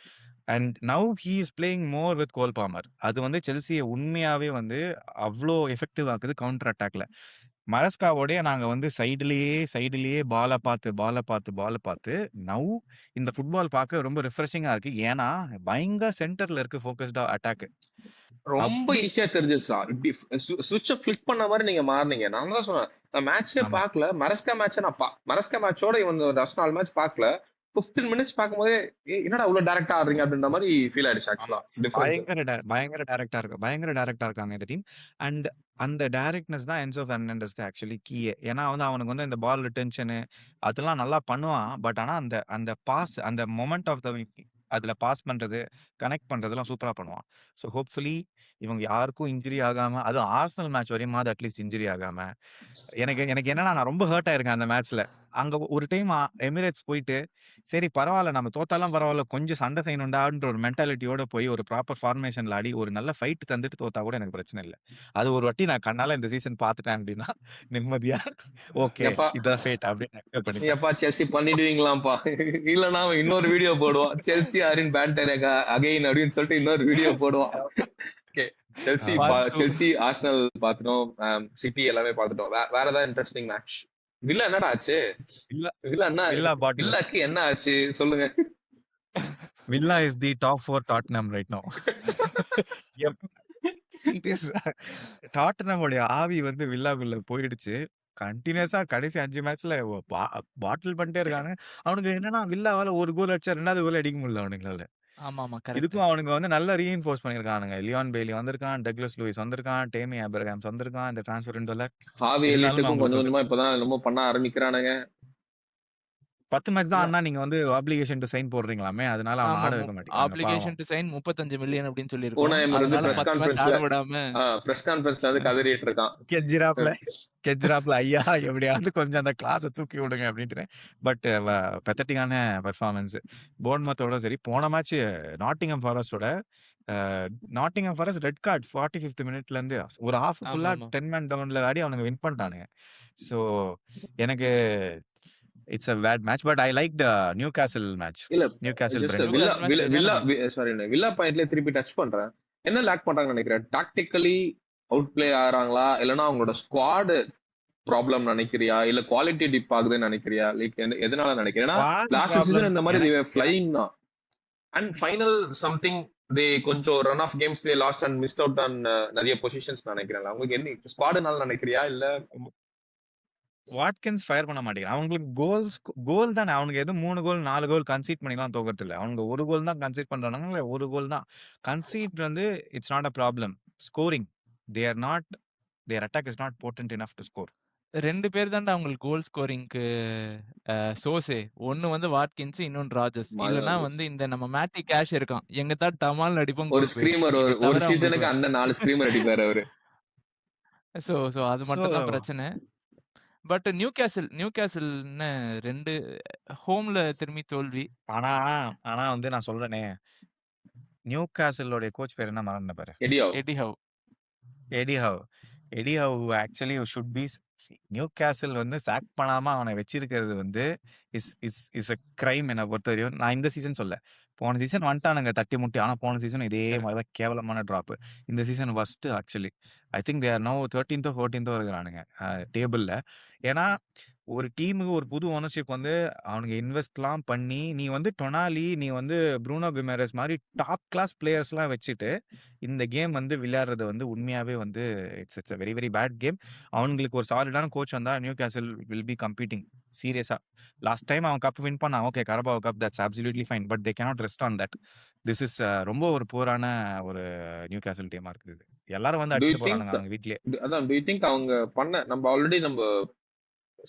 And now he is playing more with goal bomber. அது வந்து செல்சியை உண்மையாவே வந்து அவ்வளோ எஃபெக்டிவ் ஆக்குது கவுண்டர் அட்டாக்ல. மரஸ்காவோடய நாங்க வந்து சைடுலயே பால பார்த்து நவ் இந்த ஃபுட்பால் பார்க்க ரொம்ப ரிஃப்ரெஷிங்கா இருக்கு. ஏன்னா பயங்கர சென்டர்ல இருக்கு ஃபோக்கஸ்டா அட்டாக். ரொம்ப அப்படி ஈஸியா தெரிஞ்சிருச்சா, இப்படி சுவிட்ச ஃபிளிக் பண்ண மாதிரி நீங்க மாறினீங்க. நான் தான் சொன்னேன், நான் மேட்சே ஆமா. பார்க்கல. மரஸ்கா மேட்ச் நான் மரஸ்கா மேட்சோட இவன் ஒரு 4 மேட்ச் பார்க்கல. 15 மினிட்ஸ் பார்க்கும்போதே என்னடா இவ்வளவு டைரக்டா ஆடுறீங்க அப்படின்ற மாதிரி ஃபீல் ஆயிடுச்சு ஆமா. ஆக்சுவலா. டிஃபரன்ஸ் பயங்கர டைரக்டா இருக்காங்க இந்த டீம். அண்ட் அந்த டைரக்ட்னஸ் தான் என்சோ பெர்னாண்டஸ்க்கு ஆக்சுவலி கீயே. ஏன்னா வந்து அவனுக்கு வந்து இந்த பால் ரிட்டென்ஷனு அதெல்லாம் நல்லா பண்ணுவான். பட் ஆனா அந்த அந்த பாஸ் அந்த மொமெண்ட் ஆஃப் த அதுல பாஸ் பண்றது, கனெக்ட் பண்றதெல்லாம் சூப்பரா பண்ணுவான். ஸோ ஹோப்ஃபுல்லி இவங்க யாருக்கும் இன்ஜுரி ஆகாம, அதுவும் ஆர்சனல் மேட்ச் வரையுமாவது அட்லீஸ்ட் இன்ஜுரி ஆகாம. எனக்கு என்னன்னா நான் ரொம்ப ஹர்ட் ஆயிருக்கேன் அந்த மேட்ச்ல. அங்க ஒரு டைம் எமிரேட்ஸ் போயிட்டு, சரி பரவால்ல நம்ம தோத்தாலும் பரவால்ல, கொஞ்சம் சண்டை செய்யணும்டான்ற ஒரு மென்டாலிட்டியோட போய் ஒரு ப்ராப்பர் ஃபார்மேஷன்ல ஆடி ஒரு நல்ல ஃபைட் தந்துட்டு தோத்தா கூட எனக்கு பிரச்சனை இல்ல. அது ஒரு வாட்டி நான் கண்ணால இந்த சீசன் பார்த்துட்டேன் அப்படின்னா, நிம்மதியா ஓகே எப்பா இதான் ஃபேட் அப்படின்னு அக்செப்ட் பண்ணிப்பேன். எப்பா செல்சி பண்ணிடுவீங்களாம்ப்பா, இல்லன்னா அவன் இன்னொரு வீடியோ போடுவான், செல்சி ஆரின் பேண்டர் அகைன் அப்படின்னு சொல்லிட்டு இன்னொரு வீடியோ போடுவான். ஓகே, செல்சி ஆர்சனல் பார்த்துட்டோம், சிட்டி எல்லாமே பார்த்துட்டோம். வேற ஏதாவது இன்ட்ரெஸ்டிங் மேட்ச்? வில்லா என்னடா ஆச்சு? வில்லாக்கு என்ன ஆச்சு சொல்லுங்க. Villa is the top 4 Tottenham right now. டாட்டனமோட ஆவி வந்து வில்லாக்குள்ள போயிடுச்சு. கண்டினியூஸா கடைசி 5 மேட்ச்ல பாட்டில் பண்ணிட்டே இருக்காங்க. அவனுக்கு என்னன்னா வில்லாவால ஒரு கோல் அடிச்சா 2வது கோல் அடிக்க முடியல அவனுங்களால. இதுக்கும் அவனுங்க வந்து நல்ல ரீஇன்ஃபோர்ஸ் பண்ணிருக்கானுங்க. லியான் பேலி வந்திருக்கான், டக்ளஸ் லூயிஸ் வந்திருக்கான், டேமி ஆபிரகாம்ஸ் வந்திருக்கான் இந்த டிரான்ஸ்ஃபர் விண்டோல. ஹாவி எலிட்டுக்கும் கொஞ்சம் கொஞ்சமா இப்பதான் என்னமோ பண்ண ஆரம்பிக்கிறானுங்க. 10 மேட்ச் தான் அண்ணா நீங்க வந்து ஆப்ளிகேஷன் டு சைன் போடுறீங்களாமே, அதனால அவன் ஆட வைக்க மாட்டீங்க. ஆப்ளிகேஷன் டு சைன் 35 மில்லியன் அப்படின்னு சொல்லிருக்கோம். ஓனாயம் இருந்து அதனால பிரஸ் 10 மேட்ச் ஆட விடாம கான்ஃபரன்ஸ்ல வந்து கதறிட்டு இருக்கான். கெஜ்ராப்ல ஐயா எப்படியாவது கொஞ்சம் அந்த கிளாஸை தூக்கி விடுங்க அப்படின்ட்டு. பட் பெத்தட்டிக்கான பெர்ஃபார்மன்ஸ் போர்ன்மத்தோட சரி. போன match Nottingham forest red card 45th மினிட்ல இருந்து ஒரு ஹாஃப் ஃபுல்லா 10 மேன் டவுன்ல ஆடி அவனுங்க வின் பண்ணிட்டானுங்க. ஸோ எனக்கு it's a bad match, but I liked the Newcastle match. இல்ல Newcastle வில்லா பாயிண்ட்ல திருப்பி டச் பண்றேன். என்ன லாக் பண்றாங்கன்னு நினைக்கிறேன்? டாக்டிக்கலி அவுட் பிளே ஆறாங்களா, இல்லனா அவங்களோட ஸ்குவாட் ப்ராப்ளம் நினைக்கிறியா, இல்ல குவாலிட்டி டிப் ஆகுதுன்னு நினைக்கிறியா? லைக் எதனால நினைக்கிறேன்னா லாஸ்ட் சீசன் இந்த மாதிரி ஃப்ளையிங் தான். அண்ட் ஃபைனல் சம்திங் கொஞ்சம் run of games lost and missed out on நிறைய பொசிஷன்ஸ் நினைக்கிறேன். அவங்களுக்கு என்ன ஸ்குவாடுனால நினைக்கிறியா இல்ல? வாட்கின்ஸ் ஃபயர் பண்ண மாட்டேங்கிறான். அவங்களுக்கு கோல் தானே. அவனுக்கு எதுவும் 3 கோல் 4 கோல் கன்சீட் பண்ணிலாம் தோக்கறது இல்ல. அவனுக்கு 1 கோல் தான் கன்சீட் பண்றானுங்க. 1 கோல் தான் கன்சீட் வந்து it's not a problem. Scoring their attack is not potent enough to score. 2 பேர் தான்டா அவங்களுக்கு கோல் ஸ்கோரிங்க்கு சோர்ஸே. ஒன்னு வந்து வாட்கின்ஸ், இன்னொன்னு ராஜர்ஸ். இல்லனா வந்து இந்த நம்ம மேட்டி கேஷ் இருக்கான். எங்க தான் டமால் அடிப்போம் ஒரு ஸ்கிரீமர் ஒரு சீசனுக்கு அந்த 4 ஸ்கிரீமர் அடிப்பாரு அவரு. சோ அது மட்டும் தான் பிரச்சனை. பட் நியூகாசில் 2 ஹோம்ல திரும்பி தோல்வி. ஆனா வந்து நான் சொல்றேனே, நியூகாசிலோட கோச் பேர் என்ன மறந்த பாரு. Eddy have actually should be. Newcastle வந்து சாக் பண்ணாம அவனை வச்சிருக்கிறது வந்து இஸ் அ கிரைம் என்ன பொறுத்த வரையும். நான் இந்த சீசன் சொல்ல, போன சீசன் வந்துட்டானுங்க தட்டி முட்டி. ஆனா போன சீசன் இதே மாதிரிதான் கேவலமான டிராப். இந்த season first actually I think they are no 13th 14th இருக்கிறானுங்க டேபிள்ல. ஏன்னா ஒரு டீமுக்கு ஒரு புது ஓனர்ஷிப் வந்து அவனுங்க இன்வெஸ்ட்லாம் பண்ணி, நீ வந்து டொனாலி, நீ வந்து ப்ரூனோ கிமெரஸ் மாதிரி டாப் கிளாஸ் பிளேயர்ஸ்லாம் வச்சுட்டு இந்த கேம் வந்து விளையாடுறது வந்து உண்மையாவே வந்து it's very very bad game. அவங்களுக்கு ஒரு சாலிடான கோச் வந்தா நியூகாசில் வில் பி கம்பீட்டிங் சீரியஸா. லாஸ்ட் டைம் அவன் கப் வின் பண்ணான், okay Carabao cup, that's absolutely fine. But they cannot rest on that. This is ரொம்ப ஒரு போரான ஒரு நியூகாசில் டீமா இருக்குது. எல்லாரும் வந்து அடிச்சுட்டு போறானுங்க அவங்க வீட்லயே. அதான் டு யூ திங்க் அவங்க பண்ண நம்ம ஆல்ரெடி நம்ம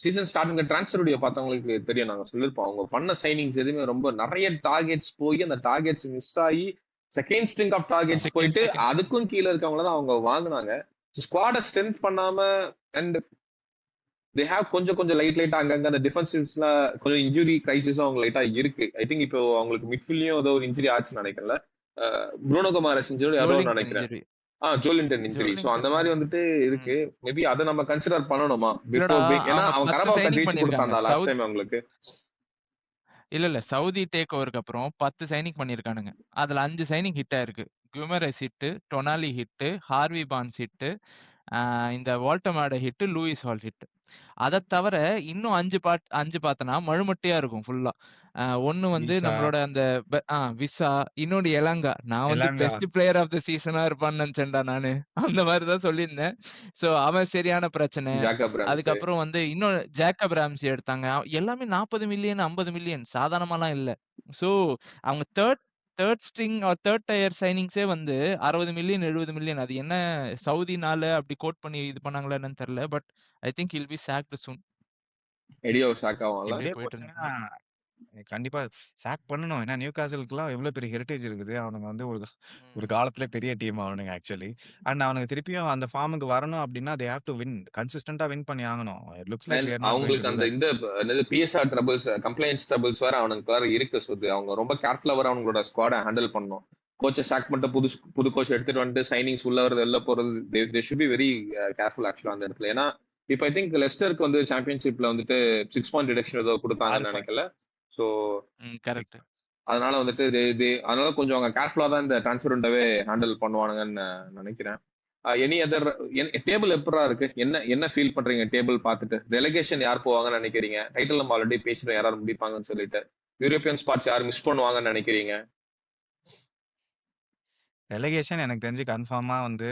சீசன் ஸ்டார்டிங் டிரான்ஸ்ஃபர் வீடியோ பார்த்தவங்களுக்கு தெரியும், நாங்க சொல்லிருப்போம். அவங்க பண்ண சைனிங்ஸ் எதுவுமே ரொம்ப நிறைய டார்கெட்ஸ் போய் அந்த டார்கெட்ஸ் மிஸ் ஆகி செகண்ட் ஸ்ட்ரிங் ஆஃப் டார்கெட்ஸ் போயிட்டு அதுக்கும் கீழே இருக்கவங்கள தான் அவங்க வாங்கினாங்க. ஸ்குவாட ஸ்ட்ரென்த் பண்ணாம அண்ட் தே ஹேவ் கொஞ்சம் லைட்டா அங்கங்க அந்த டிஃபென்சிவ்ஸ்ல கொஞ்சம் இன்ஜுரி கிரைசிஸும் அவங்க லைட்டா இருக்கு. ஐ திங்க் இப்போ அவங்களுக்கு மிட்ஃபீல்ட்லயும் ஏதோ ஒரு இன்ஜுரி ஆச்சுன்னு நினைக்கல. ப்ரூனோ குமாரஸ் இன்ஜுரி ஏதோ நினைக்கிறேன். ஜோலின்டன் இன்ஜுரி. சோ அந்த மாதிரி வந்துட்டு இருக்கு. மேபி அதை நம்ம கன்சிடர் பண்ணணுமா பிஃபோர் பிக்? ஏன்னா அவன் கரபாவ் ஜெயிச்சு கொடுத்தாங்க லாஸ்ட் டைம் அவங்களுக்கு. இல்ல சவுதி டேக் ஓவருக்கு அப்புறம் 10 சைனிங் பண்ணிருக்கானுங்க. அதுல 5 சைனிங் ஹிட் ஆயிருக்கு. Guimaraes hit, Tonali hit, Harvey Barnes hit, இந்த Woltemade hit, Lewis Hall hit. அதை தவிர இன்னும் 5 பார்த்தனா மழுமட்டையா இருக்கும் ஃபுல்லா. ஒன்னு வந்து நம்மளோட அந்த விசா, இன்னொரு எலாங்கா. நான் வந்து பெஸ்ட் பிளேயர் ஆஃப் த சீசனா இருப்பான்னு நினைச்சேன்டா நானு. அந்த மாதிரிதான் சொல்லியிருந்தேன். சோ அவன் சரியான பிரச்சனை. அதுக்கப்புறம் வந்து இன்னும் ஜேக்கப் ராம்சி எடுத்தாங்க. எல்லாமே 40 மில்லியன் 50 மில்லியன் சாதாரணமாலாம் இல்ல. சோ அவங்க தேர்ட் ஸ்ட்ரிங் தேர்ட் டயர் சைனிங்ஸே வந்து 60 மில்லியன் 70 மில்லியன். அது என்ன சவுதினால அப்படி கோட் பண்ணி இது பண்ணாங்களா என்னன்னு தெரியல. But I think he'll be sacked soon. எடியோ சாக் ஆவான்ல. கண்டிப்பா சாக் பண்ணணும். ஏன்னா நியூகாசிலுக்குலாம் எவ்வளவு பெரிய ஹெரிட்டேஜ் இருக்குது. அவனுங்க வந்து ஒரு காலத்துல பெரிய டீம் அவனுங்க ஆக்சுவலி. அண்ட் அவனுக்கு திருப்பியும் அந்த ஃபார்முக்கு வரணும் அப்படின்னா தே ஹேவ் டு வின். கன்சிஸ்டன்டா வின் பண்ணி ஆகணும். இட் லுக்ஸ் லைக் அவங்களுக்கு அந்த இந்த பிஎஸ்ஆர் ட்ரபிள்ஸ், கம்ப்ளைண்ட்ஸ் ட்ரபிள்ஸ் வேற அவனுக்கு வேற இருக்கு. சுது அவங்க ரொம்ப கேர்ஃபுல்லா வர அவங்களோட ஸ்குவாடை ஹேண்டில் பண்ணணும். கோச்சை சாக் பண்ணிட்டு புது கோச் எடுத்துட்டு வந்துட்டு சைனிங்ஸ் உள்ள வரது வெளில போறது, they should be very careful ஆக்சுவலா அந்த இடத்துல. ஏன்னா இப்போ ஐ திங்க் லெஸ்டருக்கு வந்து சாம்பியன்ஷிப்ல வந்துட்டு 6 பாயிண்ட் டிடக்ஷன் ஏதோ கொடுத்தாங்கன்னு நினைக்கல. So correct. அதனால வந்துட்டு அதனால கொஞ்சம் அவங்க கேர்ஃபுல்லா தான் இந்த டிரான்ஸ்ஃபர் விண்டோவே ஹேண்டில் பண்ணுவானுங்கன்னு நினைக்கிறேன். எனி அதர் டேபிள் எப்படா இருக்கு? என்ன ஃபீல் பண்றீங்க டேபிள் பார்த்துட்டு? ரெலகேஷன் யார் போவாங்கன்னு நினைக்கிறீங்க? டைட்டில் நம்ம ஆல்ரெடி பேசுறோம் யாராவது முடிப்பாங்கன்னு சொல்லிட்டு. யூரோப்பியன் ஸ்பாட்ஸ் யார் மிஸ் பண்ணுவாங்கன்னு நினைக்கிறீங்க? ரெலகேஷன் எனக்கு தெரிஞ்சு கன்ஃபார்மா வந்து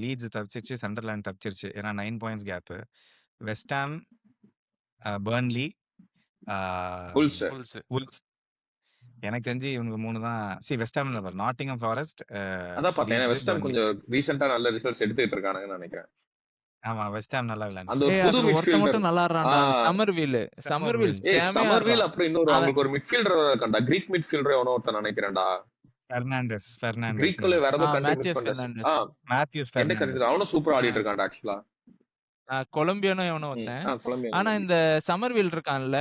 லீட்ஸ் தப்பிச்சிருச்சு, சண்டர்லேண்ட் தப்பிச்சிருச்சு. ஏன்னா 9 points gap. West Ham, Burnley, Wolves. எனக்கு தெரிஞ்சு இவங்க 3 தான். வெஸ்ட் ஹாம் இல்ல, நாட்டிங்ஹாம் ஃபாரஸ்ட். அதான் பார்த்தேன். வெஸ்ட் ஹாம் கொஞ்சம் ரீசெண்டா நல்ல ரிசல்ட்ஸ் எடுத்துட்டு இருக்காங்கன்னு நினைக்கிறேன். ஆமா, வெஸ்ட் ஹாம் நல்லா விளையாண்டு. அந்த புது மிட்ஃபீல்டர் மட்டும் நல்லா ஆடுறான்டா. சமர்வில் அப்புறம் இன்னொரு அவங்களுக்கு ஒரு மிட்ஃபீல்டர் இருக்கான்டா, கிரீக் மிட்ஃபீல்டர் எவனோ ஒருத்தன் நினைக்கிறேன்டா. பெர்னாண்டஸ் கிரீக்ல வேற ஏதோ மேத்யூஸ் ஃபெர்னாண்டஸ். அவனும் சூப்பரா ஆடிட்டு இருக்கான்டா ஆக்சுவலா. கொலம்பியானோ எவனோ ஒருத்தன். ஆனா இந்த சமர்வில் இருக்கான்ல,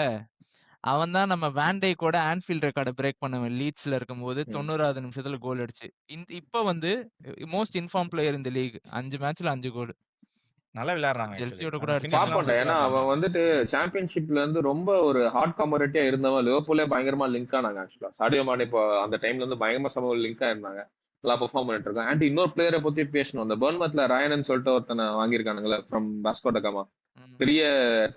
அவன் தான் நம்ம வேண்டே கூட ஆன்ஃபீல்ட் ரெக்கார்டை பிரேக் பண்ணவன் லீட்ஸ்ல இருக்கும்போது 90வது நிமிஷத்துல கோல் அடிச்சு. இப்ப வந்து மோஸ்ட் இன்ஃபார்ம் பிளேயர் இந்த லீக். 5 மேட்ச்ல 5 கோல். நல்லா விளையாடுறாங்க. செல்சியோட கூட ஏன்னா அவன் வந்துட்டு சாம்பியன்ஷிப்ல இருந்து ரொம்ப ஒரு ஹார்ட் காம்பரேட்டிவா இருந்தவன். லிவர்பூலே பயங்கரமா லிங்க் ஆனாங்க ஆக்சுவலா. சாடியோ மானே இப்போ அந்த டைம்ல இருந்து பயங்கரமா சமூக லிங்கா இருந்தாங்க. நல்லா பெர்ஃபார்ம் பண்ணிட்டு இருக்காங்க. அண்ட் இன்னொரு பிளேயரை பத்தி பேசணும். அந்த பர்ன்மத்ல ராயன் சொல்லிட்டு ஒருத்தனை வாங்கியிருக்கானுங்களே ஃப்ரம் வாஸ்கோ ட காமா. பெரிய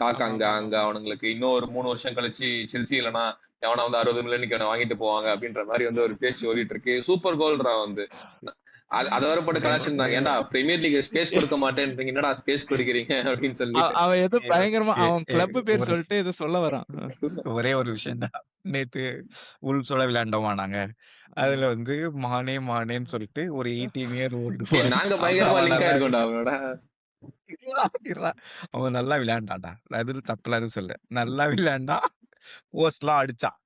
டாக் அங்க அவனுங்களுக்கு இன்னும் ஒரு 3 வருஷம் கழிச்சு செல்சி இல்லைன்னா எவனா வந்து 60 மில்லியனுக்கு அவனை வாங்கிட்டு போவாங்க அப்படின்ற மாதிரி வந்து ஒரு பேச்சு ஓடிட்டு இருக்கு. சூப்பர் கோல்ரா வந்து அதை வர போட்டு கலாச்சிருந்தாங்க. ஏன்டா பிரீமியர் லீக் ஸ்பேஸ் கொடுக்க மாட்டேன்றீங்க, என்னடா ஸ்பேஸ் கொடுக்குறீங்க அப்படின்னு சொல்லிட்டு. அவன் ஏதோ பயங்கரமா ஏ- அவன் ஏ- கிளப் பேர் ஒரு சொல்லிட்டு ஏதோ சொல்ல வரான். ஒரே ஒரு விஷயம் தான். நேத்து உல்ஸோட விளையாண்டோமா நாங்க. அதுல வந்து மானே மானேன்னு சொல்லிட்டு ஒரு 18 இயர் ஓல்டு ஏய், நாங்க பயங்கரமா அவன் லிங்க் நல்லா ஆயிருக்கோம்டா அவனோட. அவன் நல்லா விளையாண்டான்டா. அது தப்புல அது சொல்ல. நல்லா விளையாண்டான். போஸ்ட்லாம் அடிச்சான்.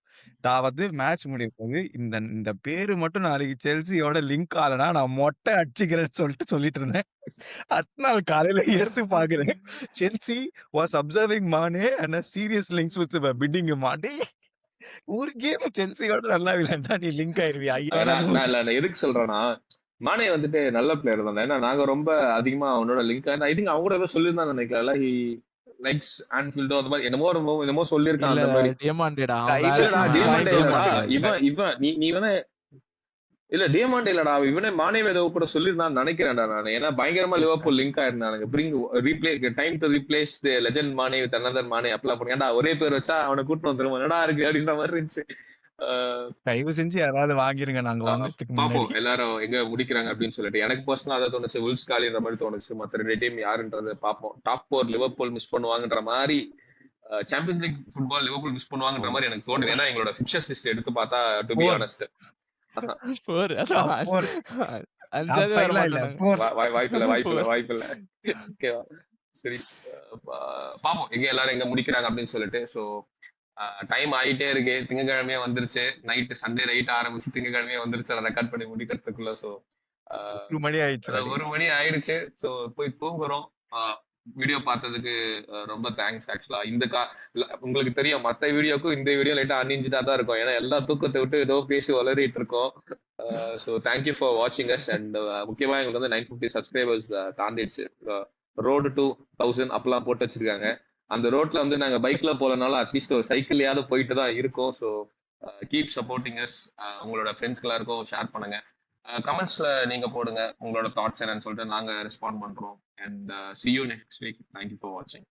நான் வந்து மேட்ச் முடியும் போது இந்த இந்த பேரு மட்டும் நாளைக்கு செல்சியோட லிங்க் ஆகலனா நான் மொட்டை அடிச்சுக்கிறேன்னு சொல்லிட்டு இருந்தேன். அடுத்த நாள் காலையில எடுத்து பாக்குறேன். Chelsea was observing Mane and serious links with pitting mate. ஒரு கேம் செல்சியோட நல்லா விளையாண்டா நீ லிங்க் ஆயிருவியா? நான் எதுக்கு சொல்றேன்னா, மானே வந்துட்டு நல்ல பிளேயர் தான். ஏன்னா நாங்க ரொம்ப அதிகமா அவனோட லிங்க் ஐ திங்க் அவங்க கூட ஏதோ சொல்லியிருந்தாங்க நினைக்கல. லைக்ஸ் ஆன்ஃபீல்டோ அந்த மாதிரி என்னமோ சொல்லியிருக்கான். அந்த மாதிரி டியமாண்டேடா டியமாண்டே இல்லடா இவன் நீ வேணா இல்ல டியமாண்டே இல்லடா இவனே மானே ஏதோ கூட சொல்லியிருந்தான்னு நினைக்கிறேன்டா நான். ஏன்னா பயங்கரமா லிவர்பூல் லிங்க் ஆயிருந்தானுங்க. Bring replay time to replace the legend Mane with another Mane அப்பலாம் போறீங்க. ஏன்டா ஒரே பேர் வச்சா அவனை கூட்டு வந்துருவோம் என்னடா இருக்கு அப்படின்ற மாதிரி இருந்துச்சு. தயவு செஞ்சு யாராவது வாங்கிருங்க நாங்க வாங்குறதுக்கு முன்னாடி. பாப்போம் எல்லாரும் எங்க முடிக்கிறாங்க அப்படின்னு சொல்லிட்டு. எனக்கு பர்சனலா அதை தோணுச்சு, உல்ஸ் காலின்ற மாதிரி தோணுச்சு. மத்த 2 டீம் யாருன்றதை பார்ப்போம். டாப் 4 லிவர்பூல் மிஸ் பண்ணுவாங்கன்ற மாதிரி, Champions League football Liverpool miss பண்ணுவாங்கன்ற மாதிரி எனக்கு தோணுது. ஏன்னா எங்களோட ஃபிக்சர்ஸ் லிஸ்ட் எடுத்து பார்த்தா டு பி ஆனஸ்ட் வாய்ப்பில்லை. ஓகேவா, சரி. பாப்போம் எங்க எல்லாரும் எங்க முடிக்கிறாங்க அப்படின்னு சொல்லிட்டு. ஸோ டைம் ஆயிட்டே இருக்கு. திங்கக்கிழமையே வந்துருச்சு. நைட்டு சண்டே நைட் ஆரம்பிச்சு திங்கக்கிழமையே வந்துருச்சு ரெக்கார்ட் பண்ணி முடிக்கிறதுக்குள்ள. ஸோ 1 மணி ஆயிடுச்சு. 1 மணி ஆயிடுச்சு. ஸோ போய் தூங்குறோம். வீடியோ பார்த்ததுக்கு ரொம்ப தேங்க்ஸ். ஆக்சுவலா உங்களுக்கு தெரியும் மத்த வீடியோக்கும் இந்த வீடியோ லைட்டா அன்னிஞ்சிட்டா தான் இருக்கும். ஏன்னா எல்லா தூக்கத்தை விட்டு ஏதோ பேசி வளரிட்டு இருக்கோம். ஸோ தேங்க்யூ ஃபார் வாட்சிங் அஸ். அண்ட் முக்கியமா எங்களுக்கு வந்து 950 சப்ஸ்கிரைபர்ஸ் தாண்டிடுச்சு. ரோடு to 1000 அப்பெல்லாம் போட்டு வச்சிருக்காங்க. அந்த ரோட்ல வந்து நாங்க பைக்ல போலனாலும் அட்லீஸ்ட் ஒரு சைக்கிள்லயாவது போயிட்டு தான் இருக்கோம். So keep supporting us. உங்களோட ஃப்ரெண்ட்ஸ்க்கு எல்லாருக்கும் ஷேர் பண்ணுங்க. கமெண்ட்ஸ்ல நீங்க போடுங்க உங்களோட தாட்ஸ் என்னன்னு சொல்லிட்டு நாங்க ரெஸ்பாண்ட் பண்றோம். And see you next week. Thank you for watching.